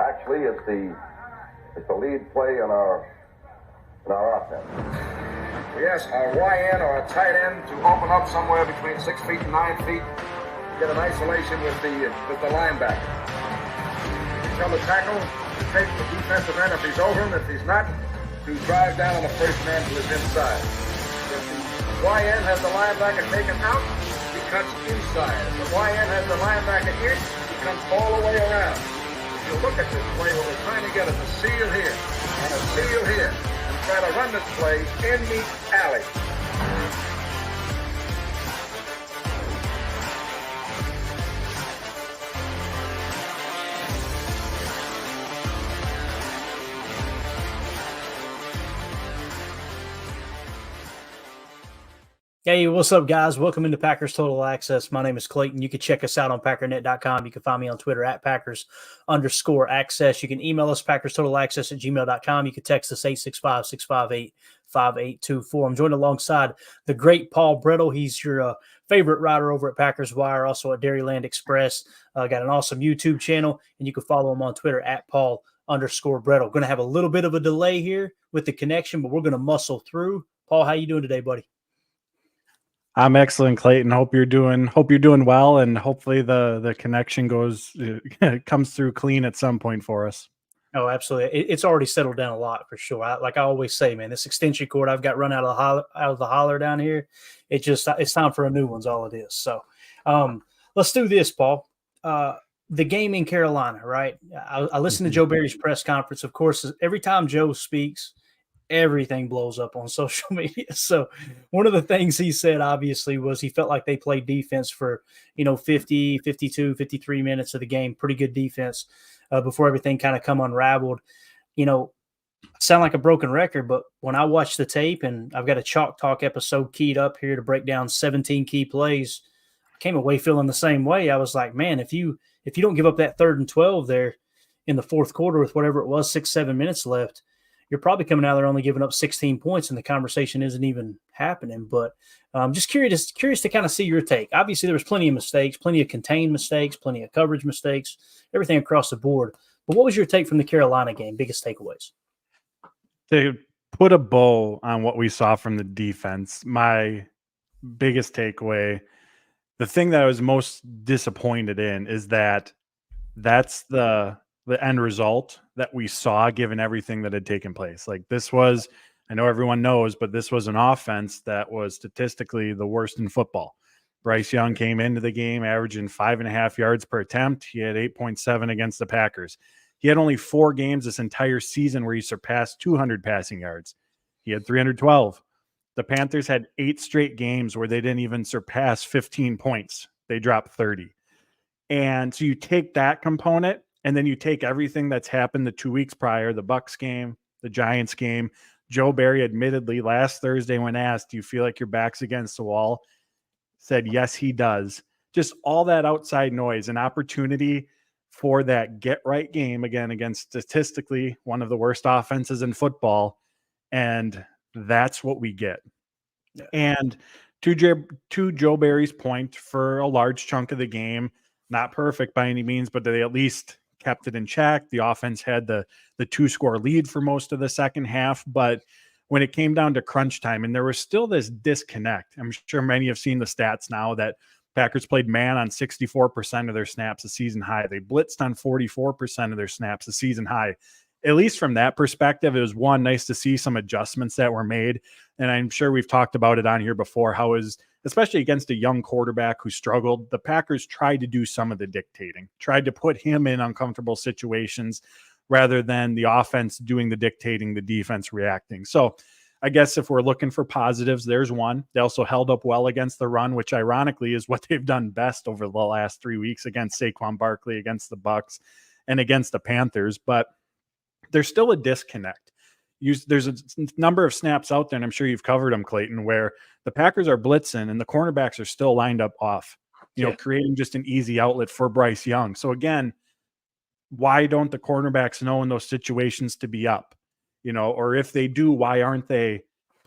Actually, it's the lead play in our offense. We ask our YN or a tight end to open up somewhere between 6 feet and 9 feet, get an isolation with the linebacker. You tell the tackle to take the defensive end if he's over him. If he's not, to drive down on the first man to his inside. If the YN has the linebacker taken out, he cuts inside. If the YN has the linebacker in, he comes all the way around. If you look at this play, what we're trying to get is a seal here and a seal here. Try to run this play in the alley. Hey, what's up, guys? Welcome into Packers Total Access. My name is Clayton. You can check us out on Packernet.com. You can find me on Twitter at Packers_access. You can email us PackersTotalAccess@gmail.com. You can text us 865-658-5824. I'm joined alongside the great Paul Bretl. He's your favorite writer over at Packers Wire, also at Dairyland Express. Got an awesome YouTube channel, and you can follow him on Twitter at Paul_Bretl. Going to have a little bit of a delay here with the connection, but we're going to muscle through. Paul, how you doing today, buddy? I'm excellent, Clayton. Hope you're doing well, and hopefully the connection comes through clean at some point for us. Oh, absolutely. It's already settled down a lot for sure. Like I always say, man, this extension cord I've got run out of the holler down here. It's time for a new one's all it is. So let's do this, Paul. The game in Carolina, right? I listened to Joe Barry's press conference. Of course, every time Joe speaks, everything blows up on social media. So one of the things he said, obviously, was he felt like they played defense for, 50, 52, 53 minutes of the game, pretty good defense before everything kind of come unraveled. I sound like a broken record, but when I watched the tape, and I've got a Chalk Talk episode keyed up here to break down 17 key plays, I came away feeling the same way. I was like, man, if you don't give up that 3rd and 12 there in the fourth quarter with whatever it was, 6-7 minutes left, you're probably coming out there only giving up 16 points, and the conversation isn't even happening. But I'm just curious to kind of see your take. Obviously, there was plenty of mistakes, plenty of contained mistakes, plenty of coverage mistakes, everything across the board. But what was your take from the Carolina game? Biggest takeaways? To put a bow on what we saw from the defense, my biggest takeaway, the thing that I was most disappointed in is that's the end result that we saw given everything that had taken place. Like this was, I know everyone knows, but this was an offense that was statistically the worst in football. Bryce Young came into the game averaging 5.5 yards per attempt. He had 8.7 against the Packers. He had only 4 games this entire season where he surpassed 200 passing yards. He had 312. The Panthers had 8 straight games where they didn't even surpass 15 points. They dropped 30. And so you take that component, and then you take everything that's happened the 2 weeks prior, the Bucs game, the Giants game. Joe Barry admittedly last Thursday when asked, do you feel like your back's against the wall? Said, yes, he does. Just all that outside noise, an opportunity for that get-right game, again, against statistically one of the worst offenses in football, and that's what we get. Yeah. And to Joe Barry's point, for a large chunk of the game, not perfect by any means, but they at least kept it in check. The offense had the 2-score lead for most of the second half, but when it came down to crunch time, and there was still this disconnect. I'm sure many have seen the stats now that Packers played man on 64% of their snaps, a season high. They blitzed on 44% of their snaps, a season high. At least from that perspective, it was nice to see some adjustments that were made. And I'm sure we've talked about it on here before, how is, especially against a young quarterback who struggled, the Packers tried to do some of the dictating, tried to put him in uncomfortable situations rather than the offense doing the dictating, the defense reacting. So I guess if we're looking for positives, there's one. They also held up well against the run, which ironically is what they've done best over the last 3 weeks against Saquon Barkley, against the Bucs, and against the Panthers. But there's still a disconnect. There's a number of snaps out there, and I'm sure you've covered them, Clayton, where the Packers are blitzing and the cornerbacks are still lined up off, creating just an easy outlet for Bryce Young. So again, why don't the cornerbacks know in those situations to be up? Or if they do, why aren't they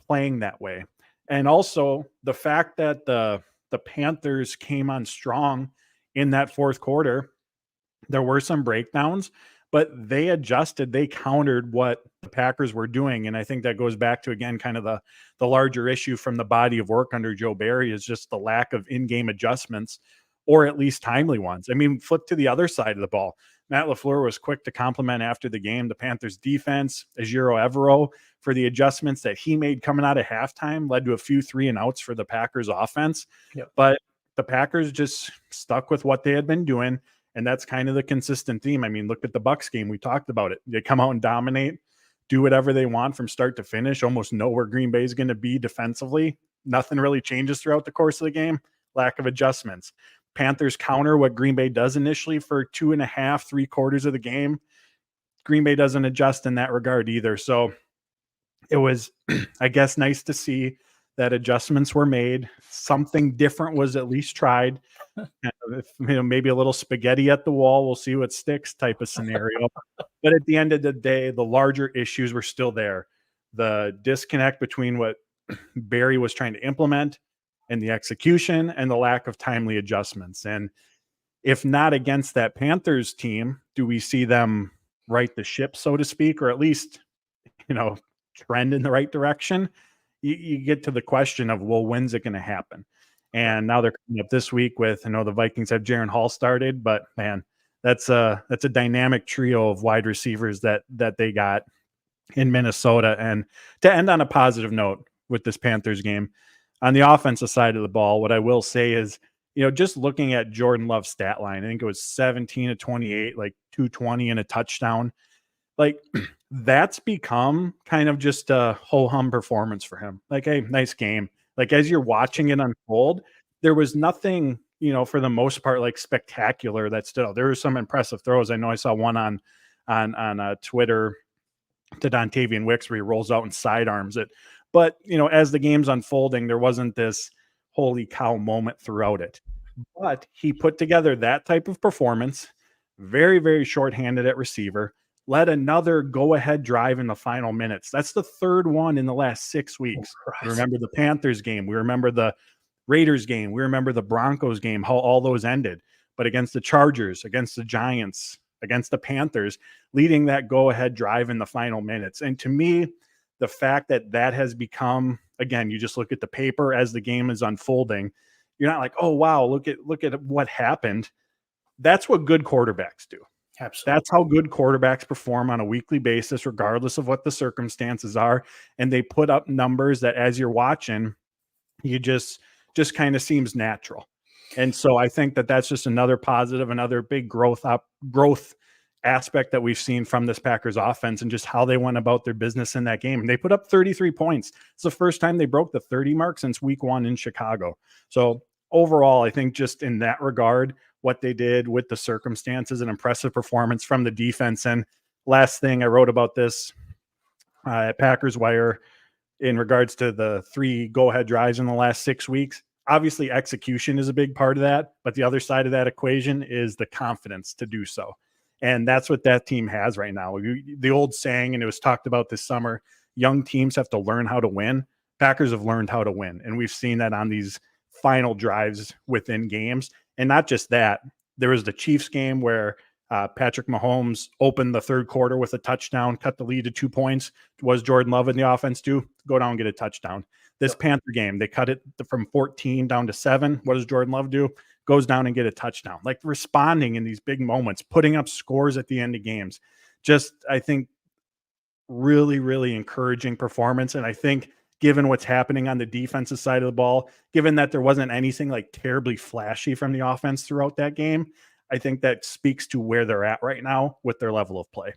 playing that way? And also the fact that the Panthers came on strong in that fourth quarter, There were some breakdowns, but they adjusted, they countered what the Packers were doing. And I think that goes back to, again, kind of the larger issue from the body of work under Joe Barry is just the lack of in-game adjustments, or at least timely ones. I mean, flip to the other side of the ball. Matt LaFleur was quick to compliment after the game the Panthers defense, Jaire Alexander, for the adjustments that he made coming out of halftime, led to a few 3-and-outs for the Packers offense. Yep. But the Packers just stuck with what they had been doing. And that's kind of the consistent theme. I mean, look at the Bucs game. We talked about it. They come out and dominate, do whatever they want from start to finish, almost know where Green Bay is going to be defensively. Nothing really changes throughout the course of the game. Lack of adjustments. Panthers counter what Green Bay does initially for 2.5, 3 quarters of the game. Green Bay doesn't adjust in that regard either. So it was, I guess, nice to see that adjustments were made. Something different was at least tried. Maybe a little spaghetti at the wall. We'll see what sticks type of scenario. But at the end of the day, the larger issues were still there. The disconnect between what Barry was trying to implement and the execution, and the lack of timely adjustments. And if not against that Panthers team, do we see them right the ship, so to speak, or at least, trend in the right direction? You get to the question of, well, when's it going to happen? And now they're coming up this week with, the Vikings have Jaron Hall started, but man, that's a dynamic trio of wide receivers that they got in Minnesota. And to end on a positive note with this Panthers game, on the offensive side of the ball, what I will say is, just looking at Jordan Love's stat line, I think it was 17 of 28, like 220 and a touchdown. Like that's become kind of just a ho-hum performance for him. Like, hey, nice game. Like as you're watching it unfold, there was nothing, for the most part, like spectacular that stood out. There were some impressive throws. I know I saw one on Twitter to Dontavian Wicks where he rolls out and sidearms it. But, as the game's unfolding, there wasn't this holy cow moment throughout it. But he put together that type of performance, very, very shorthanded at receiver, led another go-ahead drive in the final minutes. That's the third one in the last 6 weeks. We remember the Panthers game. We remember the Raiders game. We remember the Broncos game, how all those ended. But against the Chargers, against the Giants, against the Panthers, leading that go-ahead drive in the final minutes. And to me, the fact that has become, again, you just look at the paper as the game is unfolding. You're not like, oh, wow, look at what happened. That's what good quarterbacks do. Absolutely. That's how good quarterbacks perform on a weekly basis, regardless of what the circumstances are. And they put up numbers that as you're watching, you just kind of seems natural. And so I think that's just another positive, another big growth aspect that we've seen from this Packers offense and just how they went about their business in that game. And they put up 33 points. It's the first time they broke the 30 mark since week 1 in Chicago. So overall, I think just in that regard, what they did with the circumstances, an impressive performance from the defense. And last thing I wrote about this at Packers Wire in regards to the 3 go-ahead drives in the last 6 weeks. Obviously, execution is a big part of that, but the other side of that equation is the confidence to do so. And that's what that team has right now. The old saying, and it was talked about this summer, young teams have to learn how to win. Packers have learned how to win. And we've seen that on these final drives within games. And not just that, there was the Chiefs game where Patrick Mahomes opened the third quarter with a touchdown, cut the lead to 2 points. Was Jordan Love in the offense do? Go down and get a touchdown. This Panther game, they cut it from 14 down to 7. What does Jordan Love do? Goes down and get a touchdown. Like responding in these big moments, putting up scores at the end of games. Just, I think, really, really encouraging performance. And I think given what's happening on the defensive side of the ball, given that there wasn't anything like terribly flashy from the offense throughout that game, I think that speaks to where they're at right now with their level of play.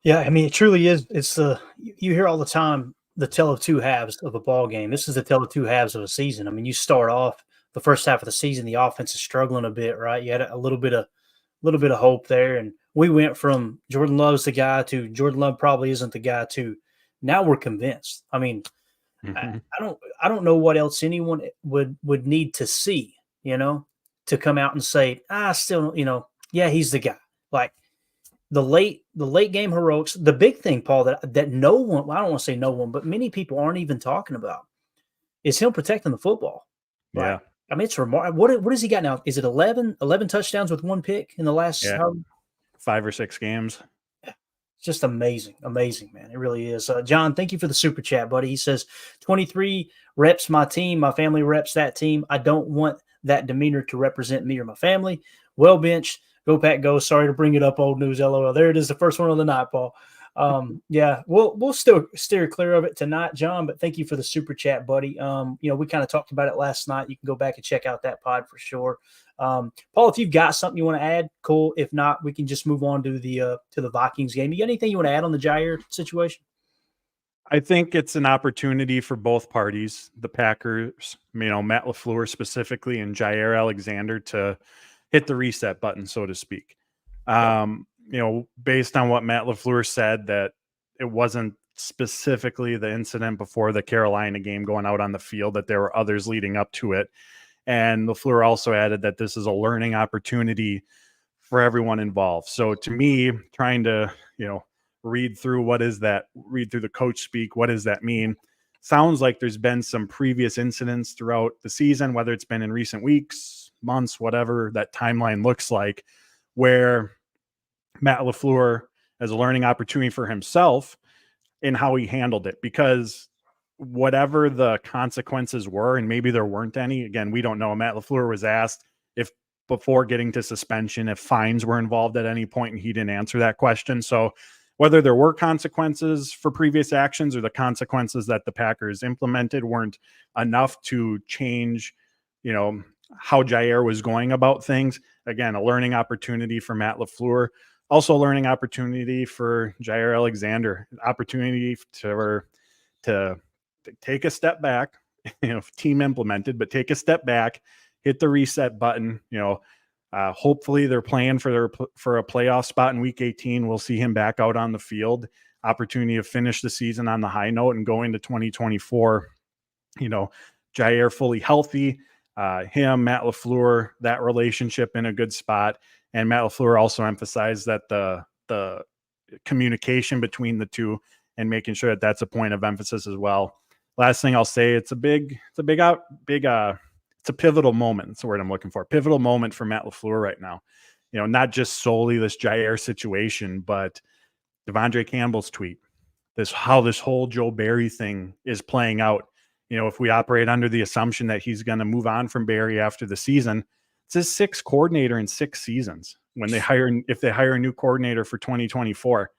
Yeah, I mean, it truly is. It's you hear all the time the tale of two halves of a ball game. This is the tale of two halves of a season. I mean, you start off the first half of the season, the offense is struggling a bit, right? You had a little bit of hope there, and we went from Jordan Love's the guy to Jordan Love probably isn't the guy to now we're convinced. I mean, I don't know what else anyone would need to see, to come out and say, still, yeah, he's the guy. Like the late game heroics. The big thing, Paul, that no one, I don't want to say no one, but many people aren't even talking about is him protecting the football. Yeah. I mean, it's remarkable. What has he got now? Is it 11 touchdowns with 1 pick in the last? Yeah, 5 or 6 games. Just amazing, man. It really is. John, thank you for the super chat, buddy. He says 23 reps my team. My family reps that team. I don't want that demeanor to represent me or my family. Well benched. Go Pack Go. Sorry to bring it up, old news. LOL. There it is, the first one of the night, Paul. Yeah, we'll still steer clear of it tonight, John. But thank you for the super chat, buddy. We kind of talked about it last night. You can go back and check out that pod for sure. Paul, if you've got something you want to add, cool. If not, we can just move on to the Vikings game. You got anything you want to add on the Jaire situation? I think it's an opportunity for both parties, the Packers, Matt LaFleur specifically, and Jaire Alexander to hit the reset button, so to speak. Based on what Matt LaFleur said, that it wasn't specifically the incident before the Carolina game going out on the field, that there were others leading up to it. And LaFleur also added that this is a learning opportunity for everyone involved. So to me, trying to, read through the coach speak, what does that mean? Sounds like there's been some previous incidents throughout the season, whether it's been in recent weeks, months, whatever that timeline looks like, where Matt LaFleur as a learning opportunity for himself in how he handled it, because whatever the consequences were, and maybe there weren't any, again, we don't know. Matt LaFleur was asked if before getting to suspension, if fines were involved at any point, and he didn't answer that question. So whether there were consequences for previous actions or the consequences that the Packers implemented weren't enough to change, how Jaire was going about things. Again, a learning opportunity for Matt LaFleur. Also a learning opportunity for Jaire Alexander, an opportunity to take a step back, team implemented, but take a step back, hit the reset button. Hopefully they're playing for a playoff spot in week 18. We'll see him back out on the field. Opportunity to finish the season on the high note and go into 2024. Jaire fully healthy. Him, Matt LaFleur, that relationship in a good spot. And Matt LaFleur also emphasized that the communication between the two and making sure that that's a point of emphasis as well. Last thing I'll say, it's a pivotal moment. That's the word I'm looking for. Pivotal moment for Matt LaFleur right now. Not just solely this Jaire situation, but Devondre Campbell's tweet, how this whole Joe Barry thing is playing out. If we operate under the assumption that he's going to move on from Barry after the season, it's his 6th coordinator in 6 seasons. If they hire a new coordinator for 2024,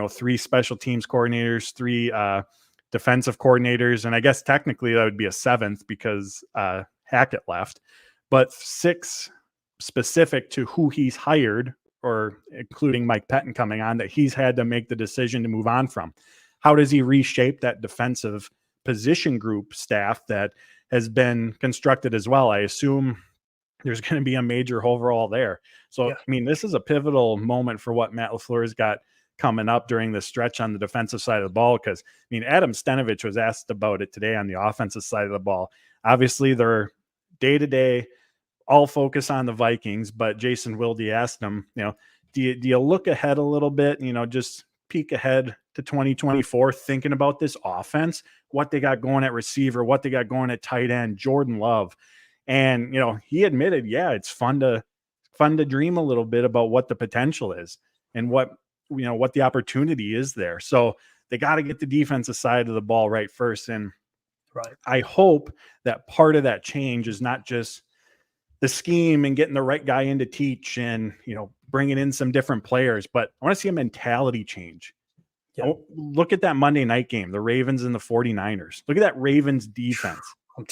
3 special teams coordinators, 3 defensive coordinators, and I guess technically that would be a 7th because Hackett left, but 6 specific to who he's hired, or including Mike Pettin coming on, that he's had to make the decision to move on from. How does he reshape that defensive position group staff that has been constructed as well? I assume there's going to be a major overhaul there. So, yeah. This is a pivotal moment for what Matt LaFleur's got coming up during the stretch on the defensive side of the ball. Because, Adam Stenavich was asked about it today on the offensive side of the ball. Obviously, they're day-to-day, all focus on the Vikings, but Jason Wilde asked him, do you look ahead a little bit, just peek ahead to 2024, thinking about this offense, what they got going at receiver, what they got going at tight end, Jordan Love. And, he admitted, it's fun to dream a little bit about what the potential is and what the opportunity is there. So they got to get the defensive side of the ball right first. And right, I hope that part of that change is not just the scheme and getting the right guy in to teach and, bringing in some different players, but I want to see a mentality change. Yeah. Look at that Monday night game, the Ravens and the 49ers. Look at that Ravens defense.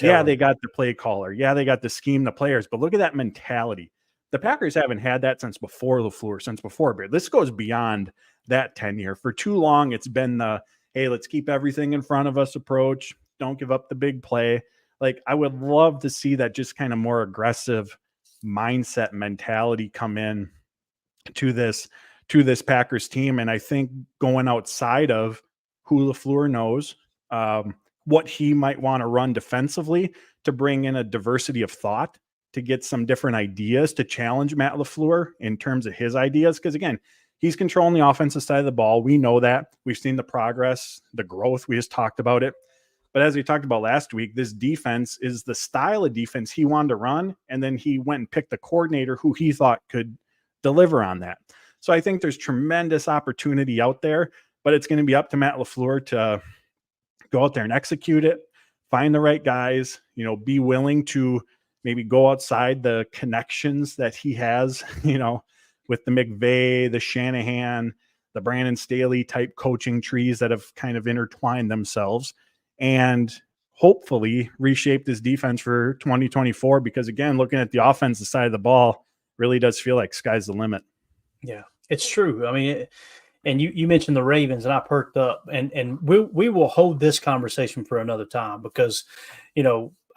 Yeah, they got the play caller. Yeah, they got the scheme, the players, but look at that mentality. The Packers haven't had that since before LaFleur, since before Beard. This goes beyond that tenure. For too long, it's been the, hey, let's keep everything in front of us approach. Don't give up the big play. Like, I would love to see that just kind of more aggressive mindset mentality come in to this Packers team. And I think going outside of who LaFleur knows, what he might want to run defensively, to bring in a diversity of thought, to get some different ideas, to challenge Matt LaFleur in terms of his ideas. Because again, he's controlling the offensive side of the ball. We know that. We've seen the progress, the growth. We just talked about it. But as we talked about last week, this defense is the style of defense he wanted to run. And then he went and picked the coordinator who he thought could deliver on that. So I think there's tremendous opportunity out there, but it's going to be up to Matt LaFleur to go out there and execute it, find the right guys, be willing to maybe go outside the connections that he has, with the McVay, the Shanahan, the Brandon Staley type coaching trees that have kind of intertwined themselves, and hopefully reshape this defense for 2024. Because again, looking at the offensive side of the ball really does feel like sky's the limit. Yeah, it's true. I mean, and you mentioned the Ravens, and I perked up, and we will hold this conversation for another time because,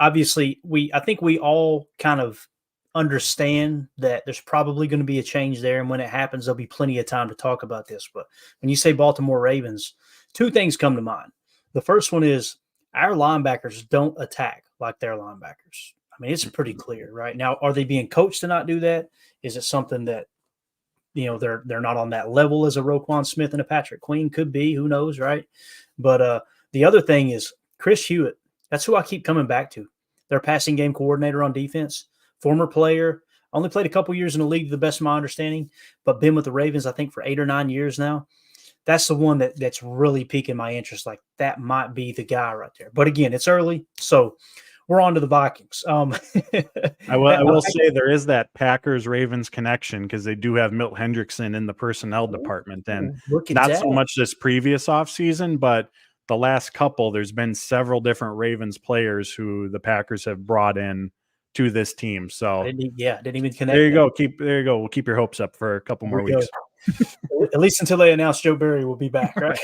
obviously I think we all kind of understand that there's probably going to be a change there, and when it happens, there'll be plenty of time to talk about this. But when you say Baltimore Ravens, two things come to mind. The first one is our linebackers don't attack like their linebackers. I mean, it's pretty clear right now. Are they being coached to not do that? Is it something that they're not on that level as a Roquan Smith and a Patrick Queen? Could be, who knows, right? But the other thing is Chris Hewitt. That's who I keep coming back to. Their passing game coordinator on defense, former player, only played a couple years in the league, to the best of my understanding, but been with the Ravens, I think, for 8 or 9 years now. That's the one that's really piquing my interest. Like, that might be the guy right there. But again, it's early, so we're on to the Vikings. I will say there is that Packers-Ravens connection because they do have Milt Hendrickson in the personnel department. And not so much this previous offseason, but the last couple, there's been several different Ravens players who the Packers have brought in to this team. So didn't even connect. There you go. We'll keep your hopes up for a couple more weeks. At least until they announce Joe Barry will be back, right?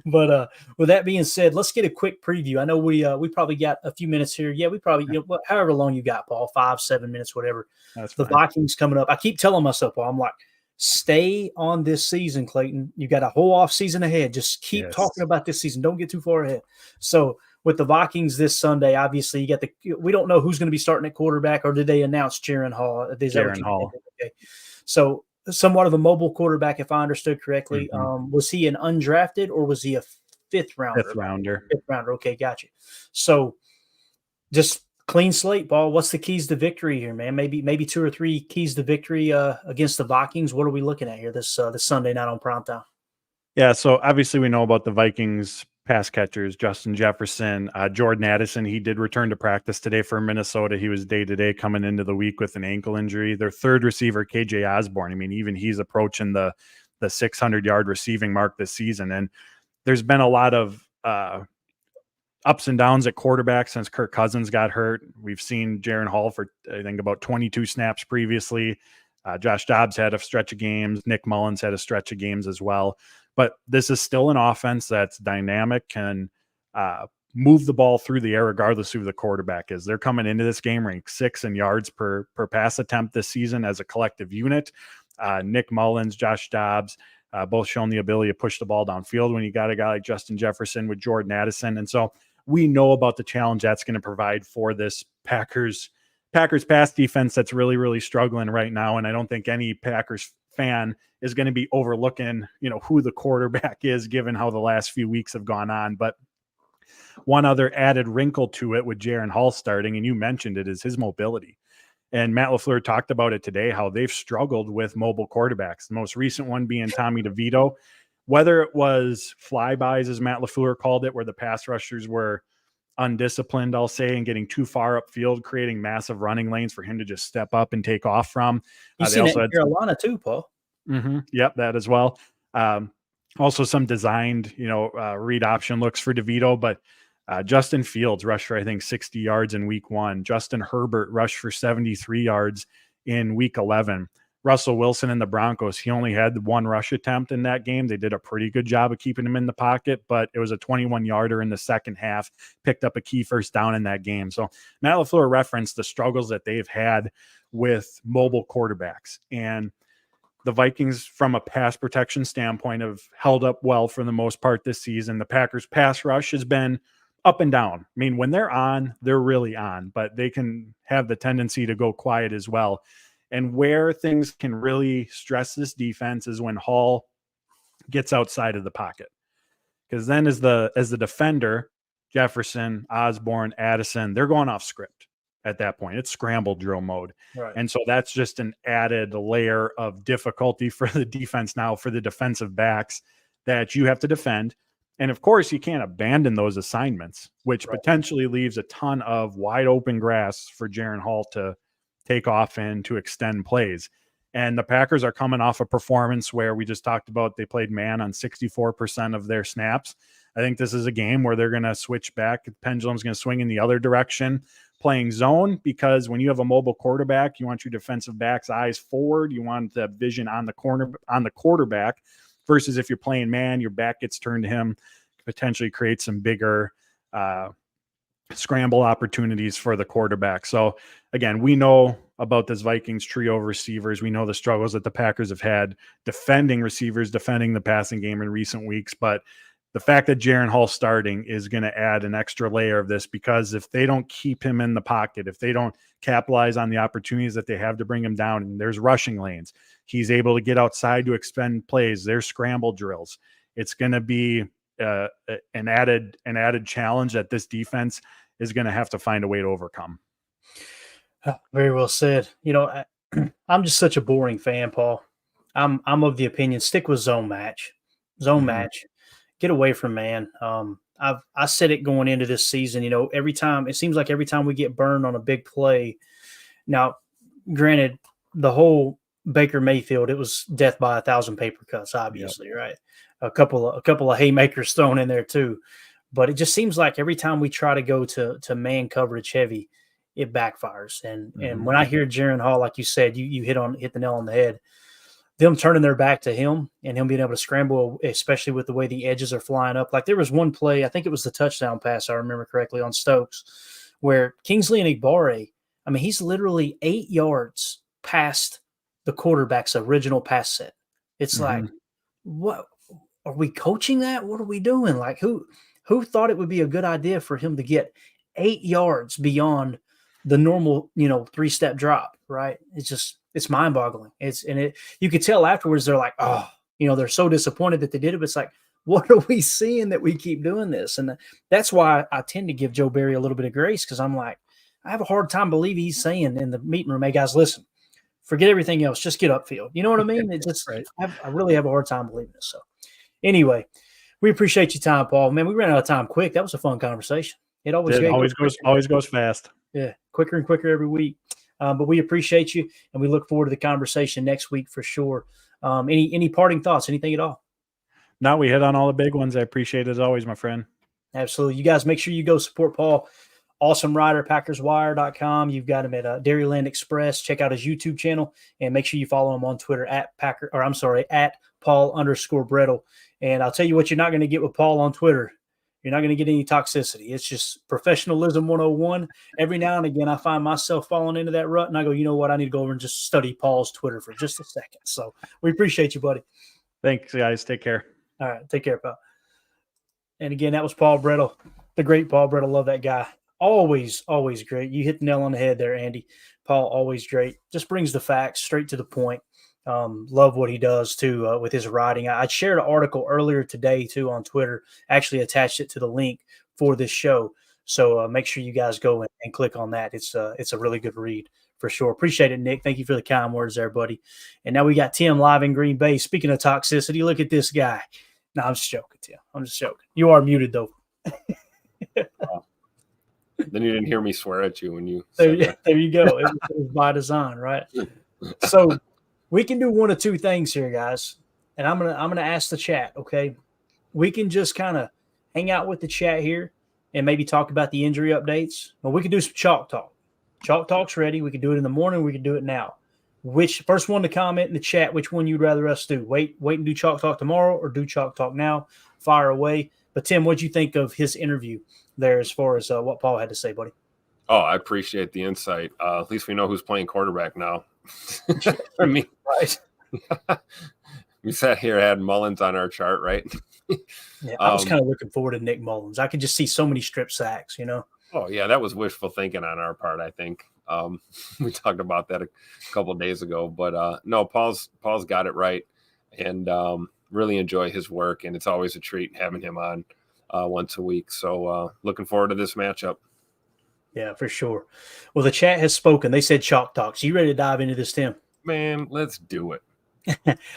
But with that being said, let's get a quick preview. I know we probably got a few minutes here. Yeah, we probably however long you got, Paul, 5-7 minutes, whatever. That's the fine. Vikings coming up. I keep telling myself, Paul, I'm like, stay on this season, Clayton. You got a whole off season ahead. Just keep talking about this season. Don't get too far ahead. So with the Vikings this Sunday, obviously we don't know who's going to be starting at quarterback, or did they announce Jaire Hall? Jaire Hall. Okay. So somewhat of a mobile quarterback, if I understood correctly. Mm-hmm. Was he an undrafted, or was he a fifth rounder? Fifth rounder. Okay, gotcha. So just clean slate, Paul. What's the keys to victory here, man? Maybe 2 or 3 keys to victory against the Vikings. What are we looking at here this Sunday night on primetime? Yeah, so obviously we know about the Vikings pass catchers, Justin Jefferson, Jordan Addison. He did return to practice today for Minnesota. He was day-to-day coming into the week with an ankle injury. Their third receiver, KJ Osborne, I mean, even he's approaching the 600-yard receiving mark this season. And there's been a lot of ups and downs at quarterback since Kirk Cousins got hurt. We've seen Jaire Hall for, I think, about 22 snaps previously. Josh Dobbs had a stretch of games. Nick Mullins had a stretch of games as well. But this is still an offense that's dynamic, can move the ball through the air regardless of who the quarterback is. They're coming into this game ranked 6th in yards per pass attempt this season as a collective unit. Nick Mullins, Josh Dobbs, both shown the ability to push the ball downfield when you got a guy like Justin Jefferson with Jordan Addison. And so we know about the challenge that's going to provide for this Packers pass defense that's really, really struggling right now. And I don't think any Packers fan is going to be overlooking, who the quarterback is, given how the last few weeks have gone on. But one other added wrinkle to it with Jaire Hall starting, and you mentioned it, is his mobility. And Matt LaFleur talked about it today, how they've struggled with mobile quarterbacks. The most recent one being Tommy DeVito. Whether it was flybys, as Matt LaFleur called it, where the pass rushers were undisciplined, I'll say, and getting too far upfield, creating massive running lanes for him to just step up and take off from. You seen it in Carolina too, Paul. Mm-hmm. Yep, that as well. Also some designed, read option looks for DeVito, but Justin Fields rushed for, I think, 60 yards in week 1. Justin Herbert rushed for 73 yards in week 11. Russell Wilson and the Broncos, he only had 1 rush attempt in that game. They did a pretty good job of keeping him in the pocket, but it was a 21-yarder in the second half, picked up a key first down in that game. So Matt LaFleur referenced the struggles that they've had with mobile quarterbacks. And the Vikings, from a pass protection standpoint, have held up well for the most part this season. The Packers' pass rush has been up and down. I mean, when they're on, they're really on, but they can have the tendency to go quiet as well. And where things can really stress this defense is when Hall gets outside of the pocket. Because then as the defender, Jefferson, Osborne, Addison, they're going off script at that point. It's scramble drill mode. Right. And so that's just an added layer of difficulty for the defense now, for the defensive backs that you have to defend. And of course, you can't abandon those assignments, which potentially leaves a ton of wide open grass for Jaire Hall to take off and to extend plays. And the Packers are coming off a performance where we just talked about they played man on 64% of their snaps. I think this is a game where they're going to switch back. The pendulum's going to swing in the other direction, playing zone, because when you have a mobile quarterback, you want your defensive back's eyes forward. You want the vision on the quarterback, versus if you're playing man, your back gets turned to him, potentially create some bigger scramble opportunities for the quarterback. So again, we know about this Vikings trio of receivers. We know the struggles that the Packers have had defending receivers, defending the passing game in recent weeks. But the fact that Jaire Hall starting is going to add an extra layer of this, because if they don't keep him in the pocket, if they don't capitalize on the opportunities that they have to bring him down, and there's rushing lanes, he's able to get outside to expend plays, there's scramble drills. It's going to be an added challenge that this defense is going to have to find a way to overcome. Very well said. You know, I'm just such a boring fan, Paul. I'm of the opinion, stick with zone match. Get away from man. I said it going into this season. You know, it seems like every time we get burned on a big play. Now, granted, the whole Baker Mayfield, it was death by 1,000 paper cuts, obviously, right? A couple of haymakers thrown in there too, but it just seems like every time we try to go to man coverage heavy, it backfires. And when I hear Jaire Hall, like you said, you hit the nail on the head. Them turning their back to him and him being able to scramble, especially with the way the edges are flying up. Like there was one play, I think it was the touchdown pass, I remember correctly, on Stokes, where Kingsley Enagbare, I mean, he's literally 8 yards past the quarterback's original pass set. It's like, what are we coaching that? What are we doing? Like who thought it would be a good idea for him to get 8 yards beyond the normal, 3-step drop, right? It's mind boggling. You could tell afterwards, they're like, oh, they're so disappointed that they did it. But it's like, what are we seeing that we keep doing this? And that's why I tend to give Joe Barry a little bit of grace, because I'm like, I have a hard time believing he's saying in the meeting room, hey guys, listen, forget everything else, just get upfield. You know what I mean? It just, right. I really have a hard time believing this. So anyway, we appreciate your time, Paul. Man, we ran out of time quick. That was a fun conversation. It always goes fast. Yeah, quicker and quicker every week. But we appreciate you, and we look forward to the conversation next week for sure. Any parting thoughts? Anything at all? No, we hit on all the big ones. I appreciate it as always, my friend. Absolutely. You guys make sure you go support Paul. Awesome writer, PackersWire.com. You've got him at Dairyland Express. Check out his YouTube channel, and make sure you follow him on Twitter at Paul_Bretl. And I'll tell you what you're not going to get with Paul on Twitter. You're not going to get any toxicity. It's just professionalism 101. Every now and again, I find myself falling into that rut, and I go, you know what? I need to go over and just study Paul's Twitter for just a second. So we appreciate you, buddy. Thanks, guys. Take care. All right. Take care, pal. And again, that was Paul Bretl, the great Paul Bretl. Love that guy. Always great. You hit the nail on the head there, Andy. Paul, always great. Just brings the facts straight to the point. Love what he does too with his writing. I shared an article earlier today too on Twitter. Actually attached it to the link for this show. So make sure you guys go and click on that. It's a really good read for sure. Appreciate it, Nick. Thank you for the kind words there, buddy. And now we got Tim live in Green Bay. Speaking of toxicity, look at this guy. No, I'm just joking, Tim. I'm just joking. You are muted though. Then you didn't hear me swear at you when you there you go. It was by design, right? So we can do one of two things here, guys. And I'm gonna ask the chat, okay? We can just kind of hang out with the chat here and maybe talk about the injury updates. But we can do some chalk talk. Chalk talk's ready. We can do it in the morning. We can do it now. Which first one to comment in the chat, which one you'd rather us do? Wait and do chalk talk tomorrow, or do chalk talk now? Fire away. But Tim, what'd you think of his interview there as far as what Paul had to say, buddy? Oh, I appreciate the insight. At least we know who's playing quarterback now. I mean, right. We sat here, had Mullins on our chart, right? Yeah, I was kind of looking forward to Nick Mullins. I could just see so many strip sacks, Oh, yeah, that was wishful thinking on our part, I think. We talked about that a couple of days ago. But, no, Paul's got it right, and really enjoy his work, and it's always a treat having him on. once a week. So looking forward to this matchup. Yeah, for sure. Well, the chat has spoken. They said chalk talk. So you ready to dive into this, Tim? Man, let's do it.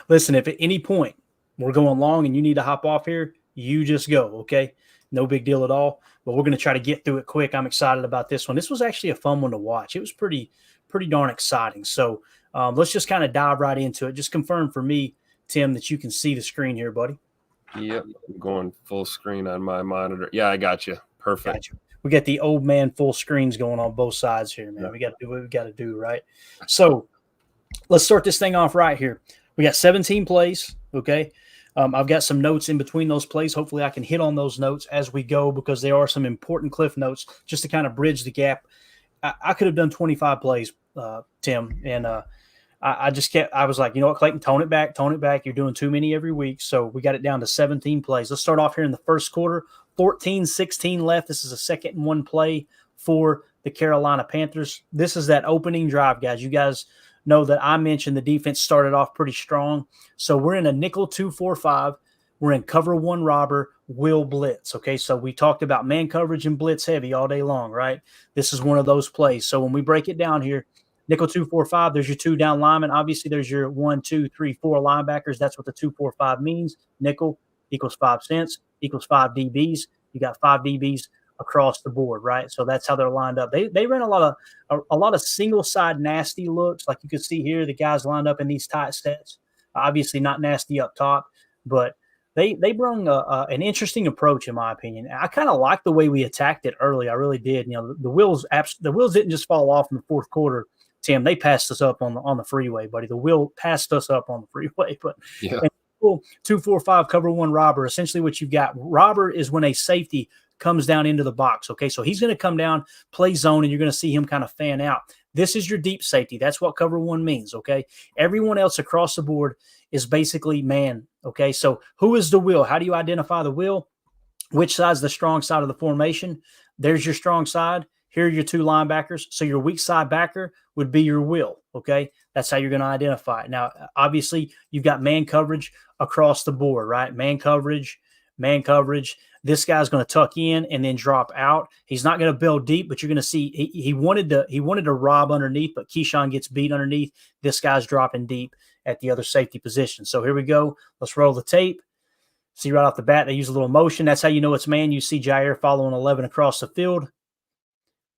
Listen, if at any point we're going long and you need to hop off here, you just go, okay? No big deal at all. But we're going to try to get through it quick. I'm excited about this one. This was actually a fun one to watch. It was pretty darn exciting. So let's just kind of dive right into it. Just confirm for me, Tim, that you can see the screen here, buddy. Yep, I'm going full screen on my monitor. Yeah, I got you. Perfect. Got you. We got the old man full screens going on both sides here, man. Yeah. We got to do what we got to do, right? So let's start this thing off right here. We got 17 plays, okay? I've got some notes in between those plays. Hopefully I can hit on those notes as we go because there are some important cliff notes just to kind of bridge the gap. I could have done 25 plays, Tim, and I was like, you know what, Clayton, tone it back. You're doing too many every week. So we got it down to 17 plays. Let's start off here in the first quarter. 14-16 left. This is a 2nd and 1 play for the Carolina Panthers. This is that opening drive, guys. You guys know that I mentioned the defense started off pretty strong. So we're in a nickel 2-4-5. We're in cover 1 robber, will blitz. Okay, so we talked about man coverage and blitz heavy all day long, right? This is one of those plays. So when we break it down here, nickel 2-4-5, there's your 2 down linemen. Obviously, there's your 1, 2, 3, 4 linebackers. That's what the 2-4-5 means. Nickel equals 5 cents, equals 5 DBs. You got 5 DBs across the board, right? So that's how they're lined up. They ran a lot of single side nasty looks, like you can see here. The guys lined up in these tight sets. Obviously, not nasty up top, but they brought an interesting approach, in my opinion. I kind of like the way we attacked it early. I really did. You know, the wheels didn't just fall off in the fourth quarter. Tim, they passed us up on the freeway, buddy. The wheel passed us up on the freeway, but yeah. 2-4-5 cover 1 robber. Essentially what you've got, robber is when a safety comes down into the box. Okay, so he's going to come down, play zone, and you're going to see him kind of fan out. This is your deep safety. That's what cover 1 means. Okay, everyone else across the board is basically man. Okay, so who is the will? How do you identify the will? Which side's the strong side of the formation? There's your strong side. Here are your 2 linebackers. So your weak side backer would be your will. Okay, that's how you're going to identify it. Now, obviously, you've got man coverage across the board, right? Man coverage. This guy's going to tuck in and then drop out. He's not going to build deep, but you're going to see he wanted to rob underneath, but Keyshawn gets beat underneath. This guy's dropping deep at the other safety position. So here we go. Let's roll the tape. See right off the bat, they use a little motion. That's how you know it's man. You see Jaire following 11 across the field.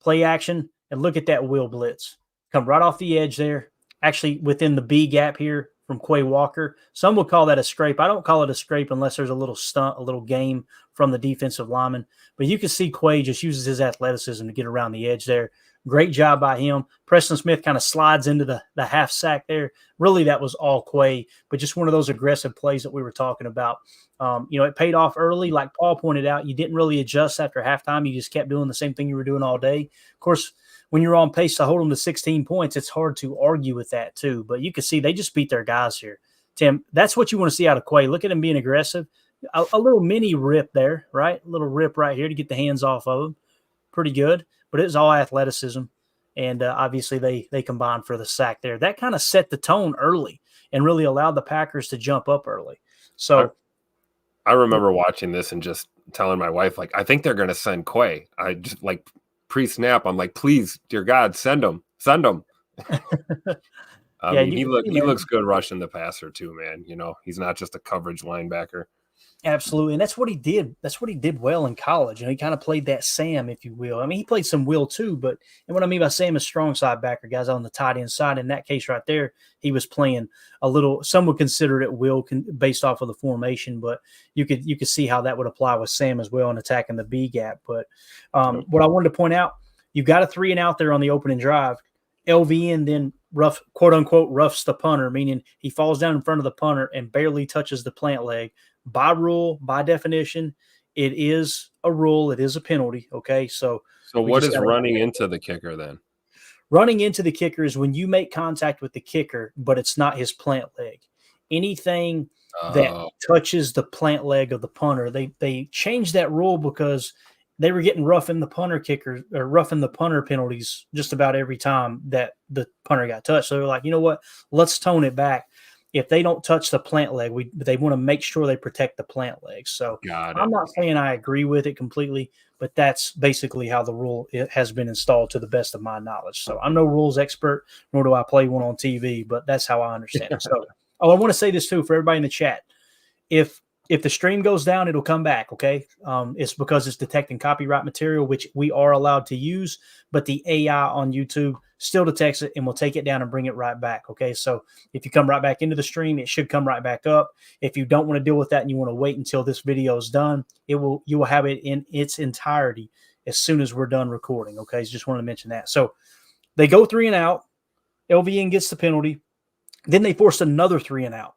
Play action, and look at that wheel blitz. Come right off the edge there, actually within the B gap here from Quay Walker. Some would call that a scrape. I don't call it a scrape unless there's a little stunt, a little game from the defensive lineman. But you can see Quay just uses his athleticism to get around the edge there. Great job by him. Preston Smith kind of slides into the half sack there. Really, that was all Quay, but just one of those aggressive plays that we were talking about. It paid off early. Like Paul pointed out, you didn't really adjust after halftime. You just kept doing the same thing you were doing all day. Of course, when you're on pace to hold them to 16 points, it's hard to argue with that too. But you can see they just beat their guys here. Tim, that's what you want to see out of Quay. Look at him being aggressive. A little mini rip there, right? A little rip right here to get the hands off of him. Pretty good. But it was all athleticism. And obviously they combined for the sack there. That kind of set the tone early and really allowed the Packers to jump up early. So I remember watching this and just telling my wife, like, I think they're going to send Quay. I just, like, pre-snap, I'm like, please, dear God, send him. He looks good rushing the passer too, man. You know, he's not just a coverage linebacker. Absolutely. And that's what he did. That's what he did well in college. He kind of played that Sam, if you will. I mean, he played some will too, and what I mean by Sam is strong side backer, guys on the tight end side. In that case right there, he was playing a little, some would consider it will based off of the formation, but you could see how that would apply with Sam as well in attacking the B gap. But what I wanted to point out, you got a 3 and out there on the opening drive. LVN then quote unquote roughs the punter, meaning he falls down in front of the punter and barely touches the plant leg. By rule, by definition, it is a rule. It is a penalty. Okay, so what is running into the kicker then? Running into the kicker is when you make contact with the kicker, but it's not his plant leg. Anything that touches the plant leg of the punter, they changed that rule because they were getting roughing the punter penalties just about every time that the punter got touched. So they're like, you know what? Let's tone it back. if they don't touch the plant leg, they want to make sure they protect the plant legs. So I'm not saying I agree with it completely, but that's basically how the rule has been installed to the best of my knowledge. So I'm no rules expert, nor do I play one on TV, but that's how I understand it. So, I want to say this too for everybody in the chat. If the stream goes down, it'll come back, okay? It's because it's detecting copyright material, which we are allowed to use, but the AI on YouTube still detects it and will take it down and bring it right back, okay? So if you come right back into the stream, it should come right back up. If you don't want to deal with that and you want to wait until this video is done, you will have it in its entirety as soon as we're done recording, okay? Just wanted to mention that. So they go 3 and out. LVN gets the penalty. Then they forced another 3 and out.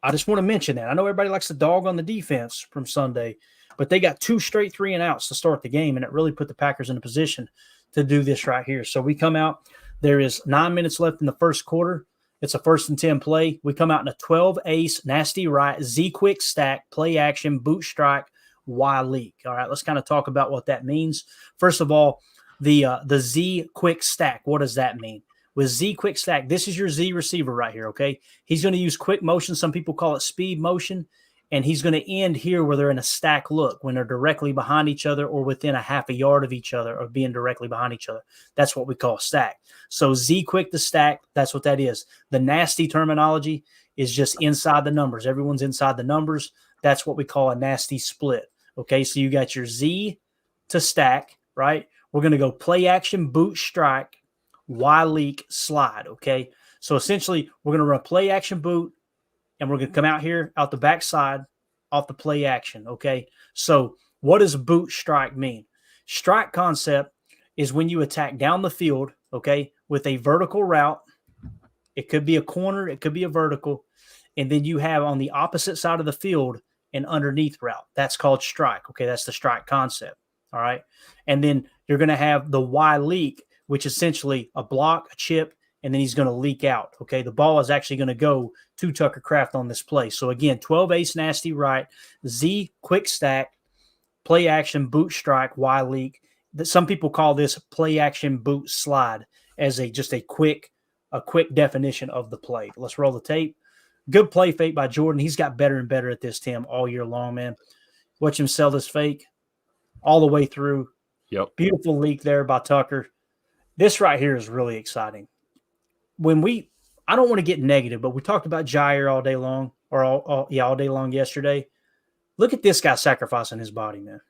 I just want to mention that. I know everybody likes to dog on the defense from Sunday, but they got 2 straight 3 and outs to start the game, and it really put the Packers in a position to do this right here. So we come out. There is 9 minutes left in the first quarter. It's a 1st and 10 play. We come out in a 12 ace, nasty right, Z quick stack, play action, boot strike, Y leak. All right, let's kind of talk about what that means. First of all, the Z quick stack. What does that mean? With Z quick stack, this is your Z receiver right here, okay? He's going to use quick motion. Some people call it speed motion. And he's going to end here where they're in a stack look, when they're directly behind each other or within a half a yard of each other or being directly behind each other. That's what we call stack. So Z quick to stack, that's what that is. The nasty terminology is just inside the numbers. Everyone's inside the numbers. That's what we call a nasty split, okay? So you got your Z to stack, right? We're going to go play action, boot strike, Y leak, slide, okay? So essentially, we're going to run play action boot, and we're going to come out here out the backside off the play action, okay? So what does boot strike mean? Strike concept is when you attack down the field, okay, with a vertical route. It could be a corner, it could be a vertical, and then you have on the opposite side of the field an underneath route. That's called strike, okay? That's the strike concept, all right? And then you're going to have the Y leak, which is essentially a block, a chip, and then he's going to leak out, okay? The ball is actually going to go to Tucker Kraft on this play. So, again, 12 ace, nasty right, Z, quick stack, play action, boot strike, Y leak. Some people call this play action, boot slide as just a quick definition of the play. Let's roll the tape. Good play fake by Jordan. He's got better and better at this, Tim, all year long, man. Watch him sell this fake all the way through. Yep. Beautiful leak there by Tucker. This right here is really exciting. I don't want to get negative, but we talked about Jaire all day long, or all day long yesterday. Look at this guy sacrificing his body, man.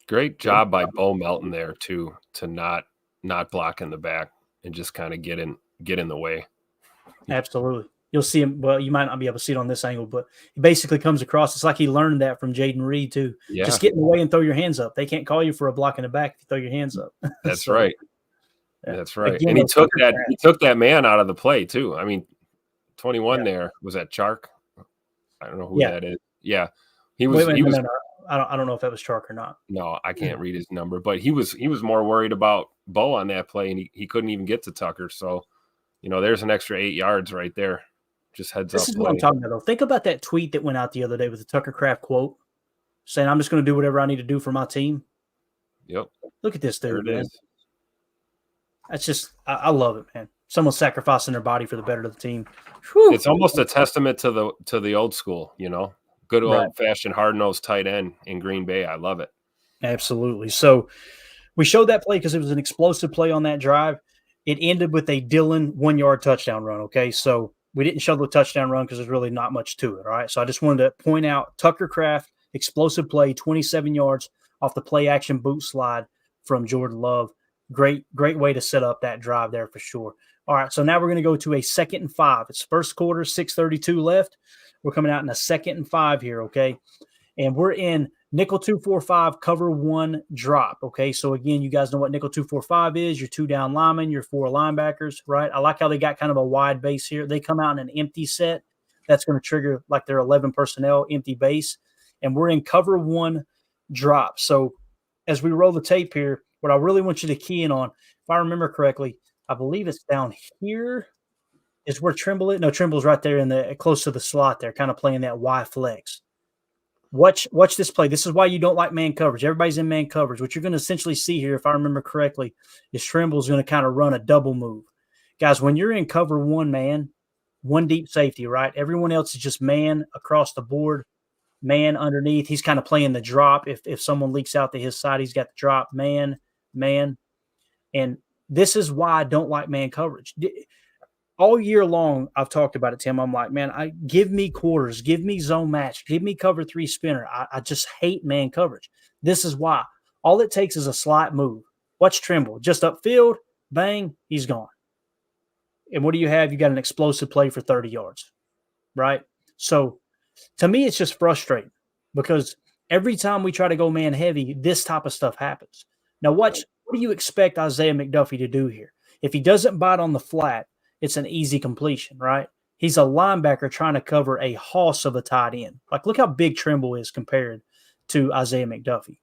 Great job by Bo Melton there too, to not block in the back and just kind of get in the way. Absolutely. You'll see him. Well, you might not be able to see it on this angle, but he basically comes across. It's like he learned that from Jaden Reed too. Yeah. Just get in the way and throw your hands up. They can't call you for a block in the back if you throw your hands up. That's So, right. yeah. That's right. Again, And he took that man out of the play too. I mean, 21 there. Was that Chark? I don't know who that is. Yeah. He was No. I don't know if that was Chark or not. No, I can't read his number, but he was more worried about Bo on that play, and he couldn't even get to Tucker. So, there's an extra 8 yards right there. Just heads up. This is what I'm talking about, though. Think about that tweet that went out the other day with the Tucker Kraft quote saying, "I'm just going to do whatever I need to do for my team." Yep. Look at this dude, There it man. is. That's just, I love it, man. Someone sacrificing their body for the better of the team. Whew. It's almost a testament to the old school, good Right. old-fashioned hard-nosed tight end in Green Bay. I love it. Absolutely. So we showed that play because it was an explosive play on that drive. It ended with a Dillon 1-yard touchdown run, okay? So we didn't show the touchdown run because there's really not much to it, all right? So I just wanted to point out Tucker Kraft, explosive play, 27 yards off the play-action boot slide from Jordan Love. Great way to set up that drive there for sure. All right, so now we're going to go to a 2nd and 5. It's first quarter, 6:32 left. We're coming out in a 2nd and 5 here, okay? And we're in nickel 2-4-5, cover 1 drop, okay? So, again, you guys know what nickel 2-4-5 is. Your 2 down linemen, your 4 linebackers, right? I like how they got kind of a wide base here. They come out in an empty set. That's going to trigger like their 11 personnel, empty base. And we're in cover 1 drop. So, as we roll the tape here, what I really want you to key in on, if I remember correctly, I believe it's down here is where Trimble is. No, Trimble's right there in the close to the slot there, kind of playing that Y flex. Watch this play. This is why you don't like man coverage. Everybody's in man coverage. What you're going to essentially see here, if I remember correctly, is Trimble's going to kind of run a double move. Guys, when you're in cover 1 man, one deep safety, right? Everyone else is just man across the board, man underneath. He's kind of playing the drop. If someone leaks out to his side, he's got the drop, man. And this is why I don't like man coverage. All year long, I've talked about it, Tim. I'm like, man, give me quarters, give me zone match, give me cover 3 spinner. I just hate man coverage. This is why. All it takes is a slight move. Watch Trimble. Just upfield, bang, he's gone. And what do you have? You got an explosive play for 30 yards, right? So to me, it's just frustrating because every time we try to go man heavy, this type of stuff happens. Now, what do you expect Isaiah McDuffie to do here? If he doesn't bite on the flat, it's an easy completion, right? He's a linebacker trying to cover a hoss of a tight end. Like, look how big Trimble is compared to Isaiah McDuffie.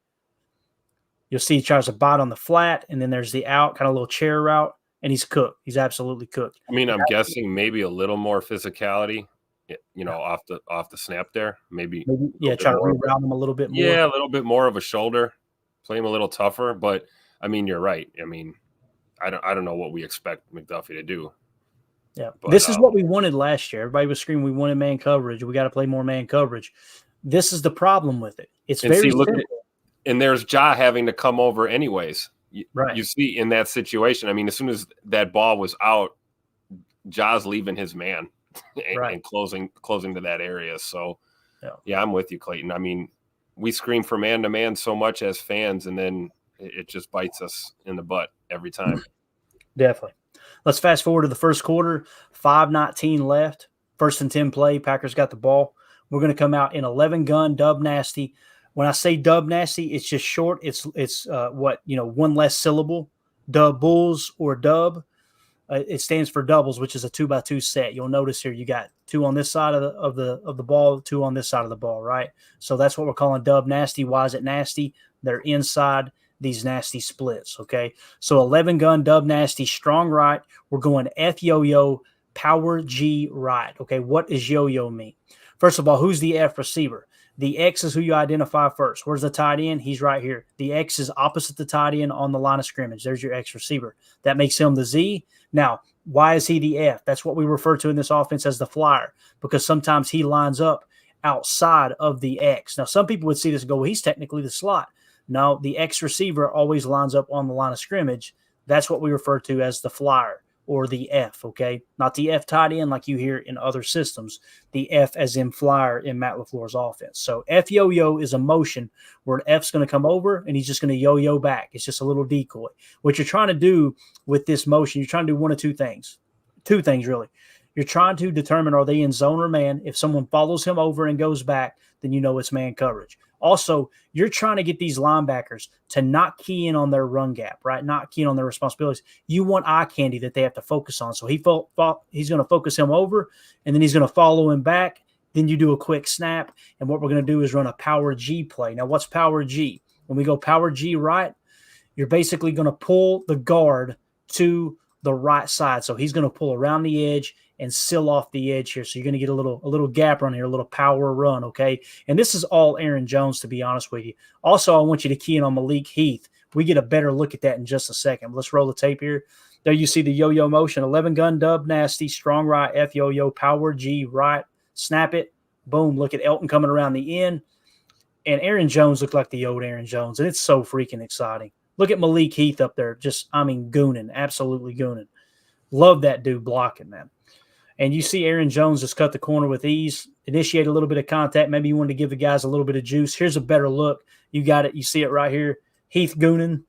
You'll see he tries to bite on the flat, and then there's the out, kind of little chair route, and he's cooked. He's absolutely cooked. I mean, I'm guessing maybe a little more physicality, off the snap there. Maybe try to reroute him a little bit more. Yeah, a little bit more of a shoulder, play him a little tougher. But I mean, you're right. I mean, I don't know what we expect McDuffie to do. Yeah, but this is what we wanted last year. Everybody was screaming, we wanted man coverage. We got to play more man coverage. This is the problem with it. It's very simple. And there's Ja having to come over anyways. Right. You see in that situation, I mean, as soon as that ball was out, Ja's leaving his man and closing to that area. So, yeah, I'm with you, Clayton. I mean, we scream for man-to-man so much as fans, and then it just bites us in the butt every time. Definitely. Let's fast forward to the first quarter. 5:19 left. 1st and 10 play. Packers got the ball. We're going to come out in 11 gun, dub nasty. When I say dub nasty, it's just short. It's one less syllable. Dub bulls or dub. It stands for doubles, which is a 2x2 set. You'll notice here you got 2 on this side of the ball, 2 on this side of the ball, right? So that's what we're calling dub nasty. Why is it nasty? They're inside these nasty splits, okay? So 11 gun, dub nasty, strong right. We're going F yo-yo, power G right, okay? What does yo-yo mean? First of all, who's the F receiver? The X is who you identify first. Where's the tight end? He's right here. The X is opposite the tight end on the line of scrimmage. There's your X receiver. That makes him the Z. Now, why is he the F? That's what we refer to in this offense as the flyer, because sometimes he lines up outside of the X. Now, some people would see this and go, well, he's technically the slot. No, the X receiver always lines up on the line of scrimmage. That's what we refer to as the flyer or the F, okay? Not the F tight end like you hear in other systems. The F as in flyer in Matt LaFleur's offense. So F yo-yo is a motion where an F's going to come over and he's just going to yo-yo back. It's just a little decoy. What you're trying to do with this motion, you're trying to do one of two things. Two things, really. You're trying to determine, are they in zone or man? If someone follows him over and goes back, then you know it's man coverage. Also, you're trying to get these linebackers to not key in on their run gap, right? Not key in on their responsibilities. You want eye candy that they have to focus on. So he's going to focus him over, and then he's going to follow him back. Then you do a quick snap, and what we're going to do is run a power G play. Now, what's power G? When we go power G right, you're basically going to pull the guard to the right side. So he's going to pull around the edge and seal off the edge here. So you're going to get a little gap run here, a little power run, okay? And this is all Aaron Jones, to be honest with you. Also, I want you to key in on Malik Heath. We get a better look at that in just a second. Let's roll the tape here. There you see the yo-yo motion. 11 gun, dub, nasty, strong right, F yo-yo, power G, right, snap it, boom. Look at Elton coming around the end. And Aaron Jones looked like the old Aaron Jones, and it's so freaking exciting. Look at Malik Heath up there, gooning, absolutely gooning. Love that dude blocking, man. And you see Aaron Jones just cut the corner with ease, initiate a little bit of contact. Maybe you wanted to give the guys a little bit of juice. Here's a better look. You got it. You see it right here. Heath gooning.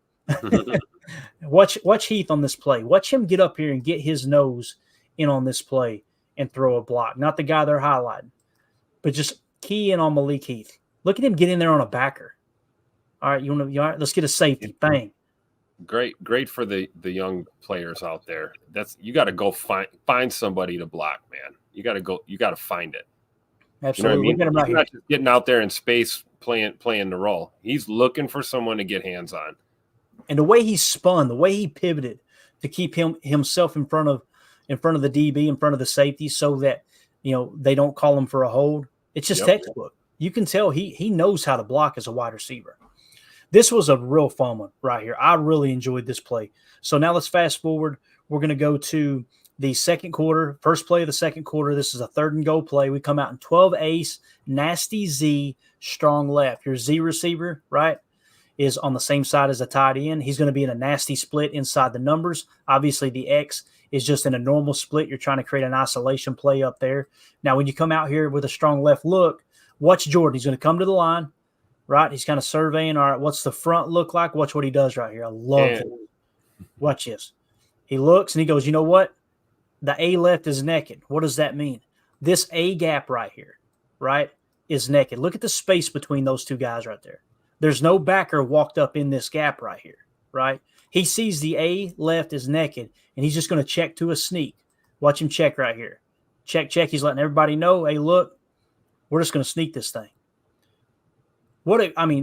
Watch Heath on this play. Watch him get up here and get his nose in on this play and throw a block. Not the guy they're highlighting, but just key in on Malik Heath. Look at him get in there on a backer. All right, all right? Let's get a safety. Bang. Great for the young players out there. You got to go find somebody to block, man. You got to find it. Absolutely. You know what I mean? He's not just getting out there in space playing the role. He's looking for someone to get hands on. And the way he spun, the way he pivoted to keep himself in front of the DB, in front of the safety, so that they don't call him for a hold. It's just textbook. You can tell he knows how to block as a wide receiver. This was a real fun one right here. I really enjoyed this play. So now let's fast forward. We're going to go to the second quarter, first play of the second quarter. This is a 3rd and goal play. We come out in 12 ace, nasty Z, strong left. Your Z receiver, right, is on the same side as the tight end. He's going to be in a nasty split inside the numbers. Obviously, the X is just in a normal split. You're trying to create an isolation play up there. Now, when you come out here with a strong left look, watch Jordan. He's going to come to the line, right? He's kind of surveying, all right, what's the front look like? Watch what he does right here. I love it. Watch this. He looks and he goes, you know what? The A left is naked. What does that mean? This A gap right here, right, is naked. Look at the space between those two guys right there. There's no backer walked up in this gap right here, right? He sees the A left is naked, and he's just going to check to a sneak. Watch him check right here. Check. He's letting everybody know, hey, look, we're just going to sneak this thing.